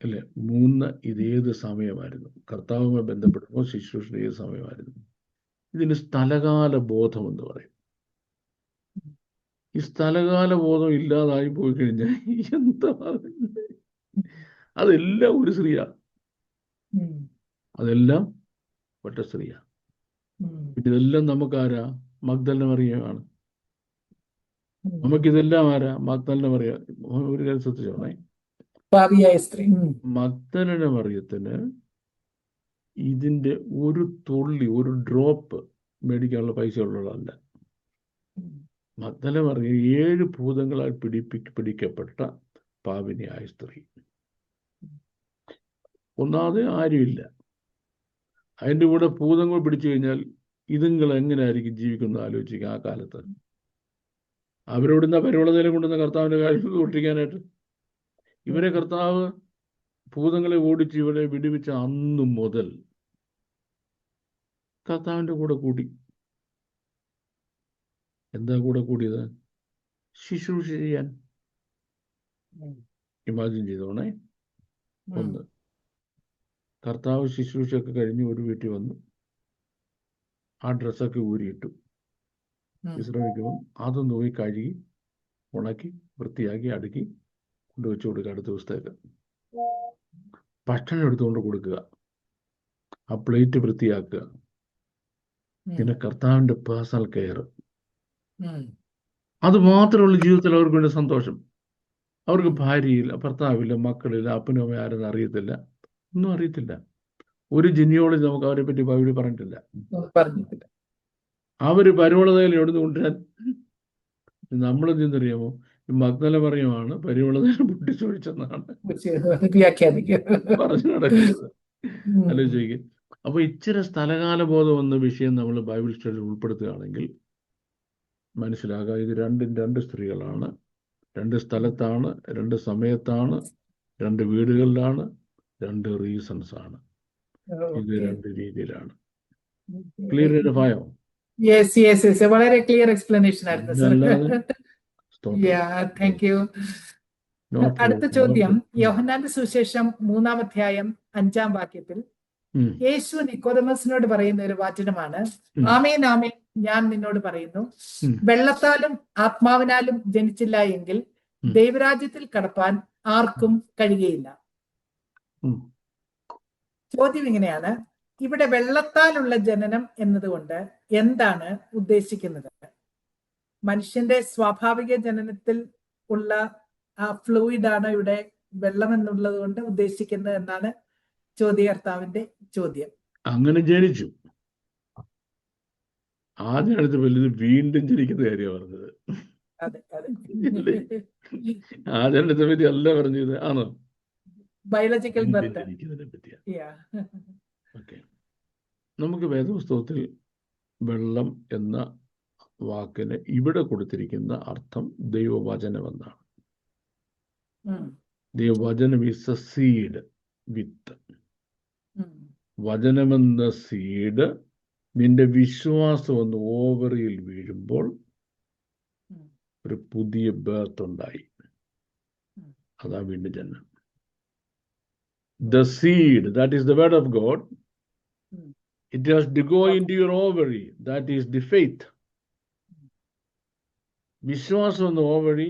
അല്ലെ; 3, ഇതേത് സമയമായിരുന്നു, കർത്താവുമായി ബന്ധപ്പെടുമ്പോൾ ശുശ്രൂഷയുടെ ഏത് സമയമായിരുന്നു. ഇതിന് സ്ഥലകാല ബോധം എന്ന് പറയും. ഈ സ്ഥലകാല ബോധം ഇല്ലാതായി പോയി കഴിഞ്ഞാൽ എന്താ, അതെല്ലാം ഒരു സ്ത്രീയാ, അതെല്ലാം ഒറ്റ സ്ത്രീയാ. ഇതെല്ലാം നമുക്കാരാ? മഗ്ദലന മറിയമാണ്. നമുക്കിതെല്ലാം ആരാ? മഗ്ദലന മറിയ. ഒരു കാര്യം ശ്രദ്ധിച്ചോണേ, മഗ്ദലന മറിയത്തിന് ഇതിന്റെ ഒരു തുള്ളി, ഒരു ഡ്രോപ്പ് മേടിക്കാനുള്ള പൈസ ഉള്ളതല്ല. മഗ്ദലന മറിയ 7 ഭൂതങ്ങളാൽ പിടിക്കപ്പെട്ട പാപിനിയായ സ്ത്രീ. ഒന്നാമത് ആരുമില്ല. അതിൻ്റെ കൂടെ ഭൂതങ്ങൾ പിടിച്ചു കഴിഞ്ഞാൽ ഇതുങ്ങൾ എങ്ങനെയായിരിക്കും ജീവിക്കുന്നത് ആലോചിക്കുക. ആ കാലത്ത് അവരോടുന്ന പരിവളതയിലും കൊണ്ടുവന്ന കർത്താവിൻ്റെ കാര്യം കൊട്ടിരിക്കാനായിട്ട്. ഇവരെ കർത്താവ് ഭൂതങ്ങളെ ഓടിച്ച് ഇവരെ വിടുവിച്ച അന്നു മുതൽ കർത്താവിൻ്റെ കൂടെ കൂടി. എന്താ കൂടെ കൂടിയത്? ശുശ്രൂഷ ചെയ്യാൻ. ഇമാജിൻ ചെയ്തോണേ. ഒന്ന്, കർത്താവ് ശുശ്രൂഷയൊക്കെ കഴിഞ്ഞ് ഒരു വീട്ടിൽ വന്നു, ആ ഡ്രസ്സൊക്കെ ഊരിയിട്ടു. വിശ്രമിക്കുമ്പം അതൊന്ന് പോയി കഴുകി ഉണക്കി വൃത്തിയാക്കി അടുക്കി കൊണ്ടുവച്ച് കൊടുക്കുക അടുത്ത ദിവസത്തേക്ക്. ഭക്ഷണം എടുത്തുകൊണ്ട് കൊടുക്കുക, ആ പ്ലേറ്റ് വൃത്തിയാക്കുക. പിന്നെ കർത്താവിൻ്റെ പേഴ്സണൽ കെയർ. അത് മാത്രമുള്ള ജീവിതത്തിൽ അവർക്ക് വേണ്ടി സന്തോഷം. അവർക്ക് ഭാര്യയില്ല, ഭർത്താവില്ല, മക്കളില്ല, അപ്പനും അമ്മയും ആരെന്ന് അറിയത്തില്ല, ഒന്നും അറിയത്തില്ല. ഒരു ജിനിയോളജി നമുക്ക് അവരെ പറ്റി ബൈബിളിൽ പറഞ്ഞിട്ടില്ല. അവര് പരിവളതയിൽ എവിടുന്ന് കൊണ്ടുവരാൻ? നമ്മളെന്ത് ചെയ്യുന്നറിയാമോ? ഈ മഗ്ദല പറയുവാണ് പരിവളതയിൽ പൊട്ടിച്ചൊഴിച്ചെന്നാണ് പറഞ്ഞു നടക്കുന്നത്. ആലോചിക്കുക. അപ്പൊ ഇച്ചിരി സ്ഥലകാല ബോധം എന്ന വിഷയം നമ്മൾ ബൈബിൾ സ്റ്റഡിയിൽ ഉൾപ്പെടുത്തുകയാണെങ്കിൽ മനസ്സിലാക്കുക, ഇത് രണ്ട് സ്ത്രീകളാണ്, രണ്ട് സ്ഥലത്താണ്, രണ്ട് സമയത്താണ്, രണ്ട് വീടുകളിലാണ്, രണ്ട് റീസൺസ് ആണ്. ഇത് രണ്ട് രീതിയിലാണ്. ക്ലിയർ ആയോ? വളരെ ക്ലിയർ എക്സ്പ്ലനേഷൻ ആയിരുന്നു സർ. Thank you. അടുത്ത ചോദ്യം, യോഹന്നാന്റെ സുവിശേഷം 3-ാം അധ്യായം 5-ാം വാക്യത്തിൽ യേശു നിക്കോദമസിനോട് പറയുന്ന ഒരു വചനമാണ്, ആമേൻ ആമേൻ ഞാൻ നിന്നോട് പറയുന്നു, വെള്ളത്താലും ആത്മാവിനാലും ജനിച്ചില്ല എങ്കിൽ ദൈവരാജ്യത്തിൽ കടപ്പാൻ ആർക്കും കഴിയുകയില്ല. ചോദ്യം ഇങ്ങനെയാണ്, ഇവിടെ വെള്ളത്താലുള്ള ജനനം എന്നതുകൊണ്ട് എന്താണ് ഉദ്ദേശിക്കുന്നത്? മനുഷ്യന്റെ സ്വാഭാവിക ജനനത്തിൽ ഉള്ള ആ ഫ്ലൂയിഡാണ് ഇവിടെ വെള്ളം എന്നുള്ളത് കൊണ്ട് ഉദ്ദേശിക്കുന്നത് എന്നാണ് ചോദ്യകർത്താവിന്റെ ചോദ്യം. അങ്ങനെ ജനിച്ചു, ആ ജനനത്തിൽ വലുത് വീണ്ടും ജനിക്കുന്ന കാര്യമാണ് പറഞ്ഞത്. ആ ജനനത്തെ പറ്റി അല്ല പറഞ്ഞത്, ആണോ? Biological birth. ഓക്കെ, നമുക്ക് വേദപുസ്തകത്തിൽ വെള്ളം എന്ന വാക്കിന് ഇവിടെ കൊടുത്തിരിക്കുന്ന അർത്ഥം ദൈവവചനമെന്നാണ്. ദൈവവചനം ഈസ് എ സീഡ്, വിത്ത്. വചനമെന്ന സീഡ് നിന്റെ വിശ്വാസം ഒന്ന് ഓവറിയിൽ വീഴുമ്പോൾ ഒരു പുതിയ ബർത്ത് ഉണ്ടായി. അതാ വീണ്ടും ജനനം. The seed, that is the word of God, it has to go into your ovary, that is the faith. വിശ്വാസം എന്ന ഓവറി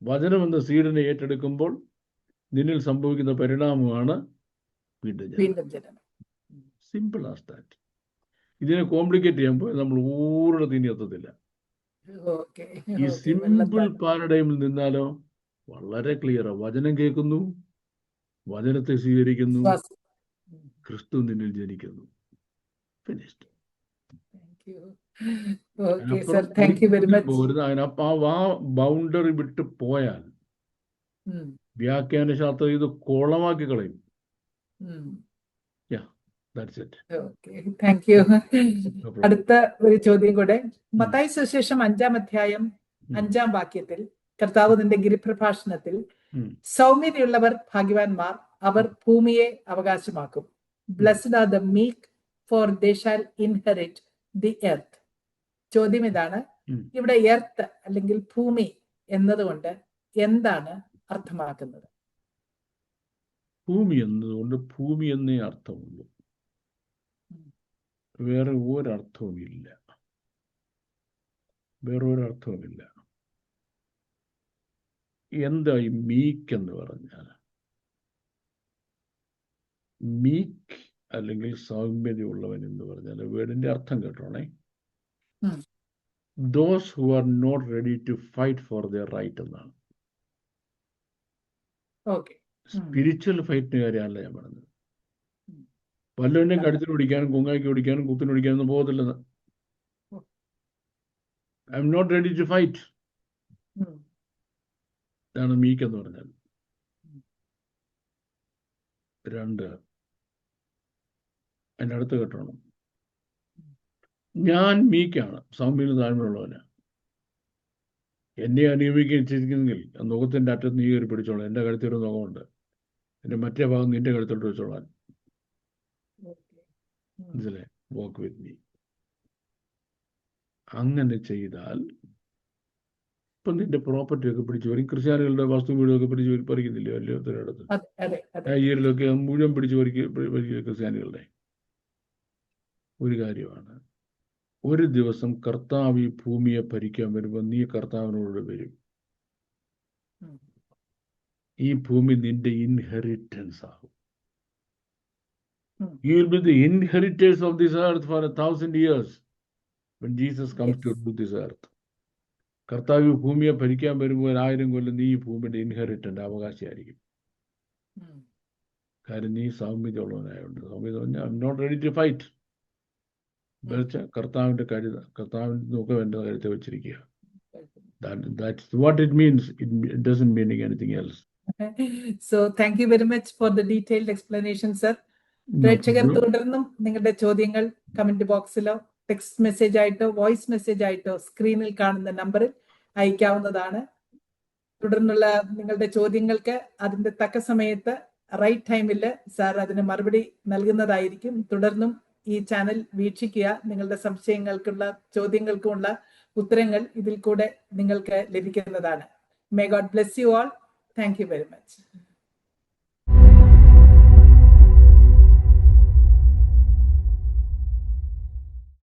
വചനം എന്ന സീഡിനെ ഏറ്റെടുക്കുമ്പോൾ നിന്നിൽ സംഭവിക്കുന്ന പരിണാമമാണ് വീണ്ടും ജനനം. Simple as that. ഇതിനെ കോംപ്ലിക്കേറ്റ് ചെയ്യാൻ പോയാൽ നമ്മൾ ഊരുടെ തീനി എത്തത്തില്ല. ഈ സിമ്പിൾ പാരഡൈമിൽ നിന്നാലോ വളരെ ക്ലിയറാ. വചനം കേൾക്കുന്നു, വചനത്തെ സ്വീകരിക്കുന്നു, ക്രിസ്തു നിന്നിൽ ജനിക്കുന്നു. ഫിനിഷ്ഡ്. അതിനപ്പം ആ ബൗണ്ടറി വിട്ട് പോയാൽ വ്യാഖ്യാന ശാസ്ത്രം ഇത് കോളമാക്കി കളയും. അടുത്ത ഒരു ചോദ്യം കൂടെ. മത്തായി സുവിശേഷം 5-ാം അധ്യായം 5-ാം വാക്യത്തിൽ കർത്താവ് തന്റെ ഗിരിപ്രഭാഷണത്തിൽ സൗമ്യതയുള്ളവർ ഭാഗ്യവാന്മാർ, അവർ ഭൂമിയെ അവകാശമാക്കും. Blessed are the meek, for they shall inherit the earth. ചോദ്യം ഇതാണ്, ഇവിടെ എർത്ത് അല്ലെങ്കിൽ ഭൂമി എന്നതുകൊണ്ട് എന്താണ് അർത്ഥമാക്കുന്നത്? ഭൂമി എന്നതുകൊണ്ട് ഭൂമി എന്നേ അർത്ഥമുള്ളൂ, വേറെ ഒരർത്ഥവുമില്ല. വേറൊരർത്ഥവുമില്ല. എന്താ ഈ മീക്ക് എന്ന് പറഞ്ഞാൽ? മീക്ക് അല്ലെങ്കിൽ സൗമ്യതയുള്ളവൻ എന്ന് പറഞ്ഞാൽ വേർഡിന്റെ അർത്ഥം കേട്ടോണേ. Those who are not ready to fight for their right എന്നാണ്. സ്പിരിച്വൽ ഫൈറ്റിന് കാര്യമല്ല ഞാൻ പറഞ്ഞത്. വല്ലവൻ്റെയും കഴുത്തിന് പിടിക്കാനും കുങ്ങായ്ക്ക് പിടിക്കാനും കുത്തിന് പിടിക്കാനൊന്നും പോകത്തില്ലെന്ന്. I am not ready to fight. ഇതാണ് മീക്ക് എന്ന് പറഞ്ഞാൽ. 2, അതിൻ്റെ അടുത്ത് കേട്ടോണം. ഞാൻ മീക്കാണ്, സൗമ്യന് താഴ്മയുള്ളവന്. എന്നെ നിയമിച്ചിരിക്കുന്നെങ്കിൽ ആ നുഖത്തിൻ്റെ അറ്റത്ത് നീ കയറി പിടിച്ചോളാം. എൻ്റെ കഴുത്തൊരു നുഖമുണ്ട്, എൻ്റെ മറ്റേ ഭാഗം നിന്റെ കഴുത്തോട്ട് വെച്ചോളാൻ. മനസ്സിലെ വാക്ക് വിത്ത് മീ. അങ്ങനെ ചെയ്താൽ ഇപ്പം നിന്റെ പ്രോപ്പർട്ടി ഒക്കെ പിടിച്ചു വരും. ക്രിസ്ത്യാനികളുടെ വസ്തു വീടൊക്കെ പിടിച്ചു പറിക്കുന്നില്ലേ എല്ലാത്തിനടുത്ത്? നൈജീരിയയിലൊക്കെ മുഴുവൻ പിടിച്ചു പറിക്കുക ക്രിസ്ത്യാനികളുടെ. ഒരു കാര്യമാണ്, ഒരു ദിവസം കർത്താവ് ഈ ഭൂമിയെ ഭരിക്കാൻ വരുമ്പോൾ നീ കർത്താവിനോട് വരും. ഈ ഭൂമി നിന്റെ ഇൻഹെറിറ്റൻസ് ആകും. You will be the inheritors of this earth for 1,000 years when Jesus comes to rule this earth. കർത്താവ് ഭൂമിയെ ഭരിക്കാൻ വരുമ്പോൾ 1000 കൊല്ലം നീ ഈ ഭൂമിയുടെ ഇൻഹെറിറ്റന്റ് അവകാശിയായിരിക്കും. കാര്യം നീ സൗമ്യത ഉള്ളവനായുണ്ട്. സൗമ്യത പറഞ്ഞാൽ I am not ready to fight. കർത്താവിന്റെ കർത്താവിന്റെ മുഖം എൻ്റെ കരുത്തെ വെച്ചിരിക്കുക. That's what it means. It doesn't mean anything else. So thank you very much for the detailed explanation, sir. പ്രേക്ഷകർ തുടർന്നും നിങ്ങളുടെ ചോദ്യങ്ങൾ കമന്റ് ബോക്സിലോ ടെക്സ്റ്റ് മെസ്സേജ് ആയിട്ടോ വോയിസ് മെസ്സേജ് ആയിട്ടോ സ്ക്രീനിൽ കാണുന്ന നമ്പറിൽ അയക്കാവുന്നതാണ്. തുടർന്നുള്ള നിങ്ങളുടെ ചോദ്യങ്ങൾക്ക് അതിന്റെ തക്ക സമയത്ത് റൈറ്റ് ടൈമിൽ സാർ അതിന് മറുപടി നൽകുന്നതായിരിക്കും. തുടർന്നും ഈ ചാനൽ വീക്ഷിക്കുക. നിങ്ങളുടെ സംശയങ്ങൾക്കുള്ള ചോദ്യങ്ങൾക്കുമുള്ള ഉത്തരങ്ങൾ ഇതിൽ കൂടെ നിങ്ങൾക്ക് ലഭിക്കുന്നതാണ്. May God bless you all. Thank you very much.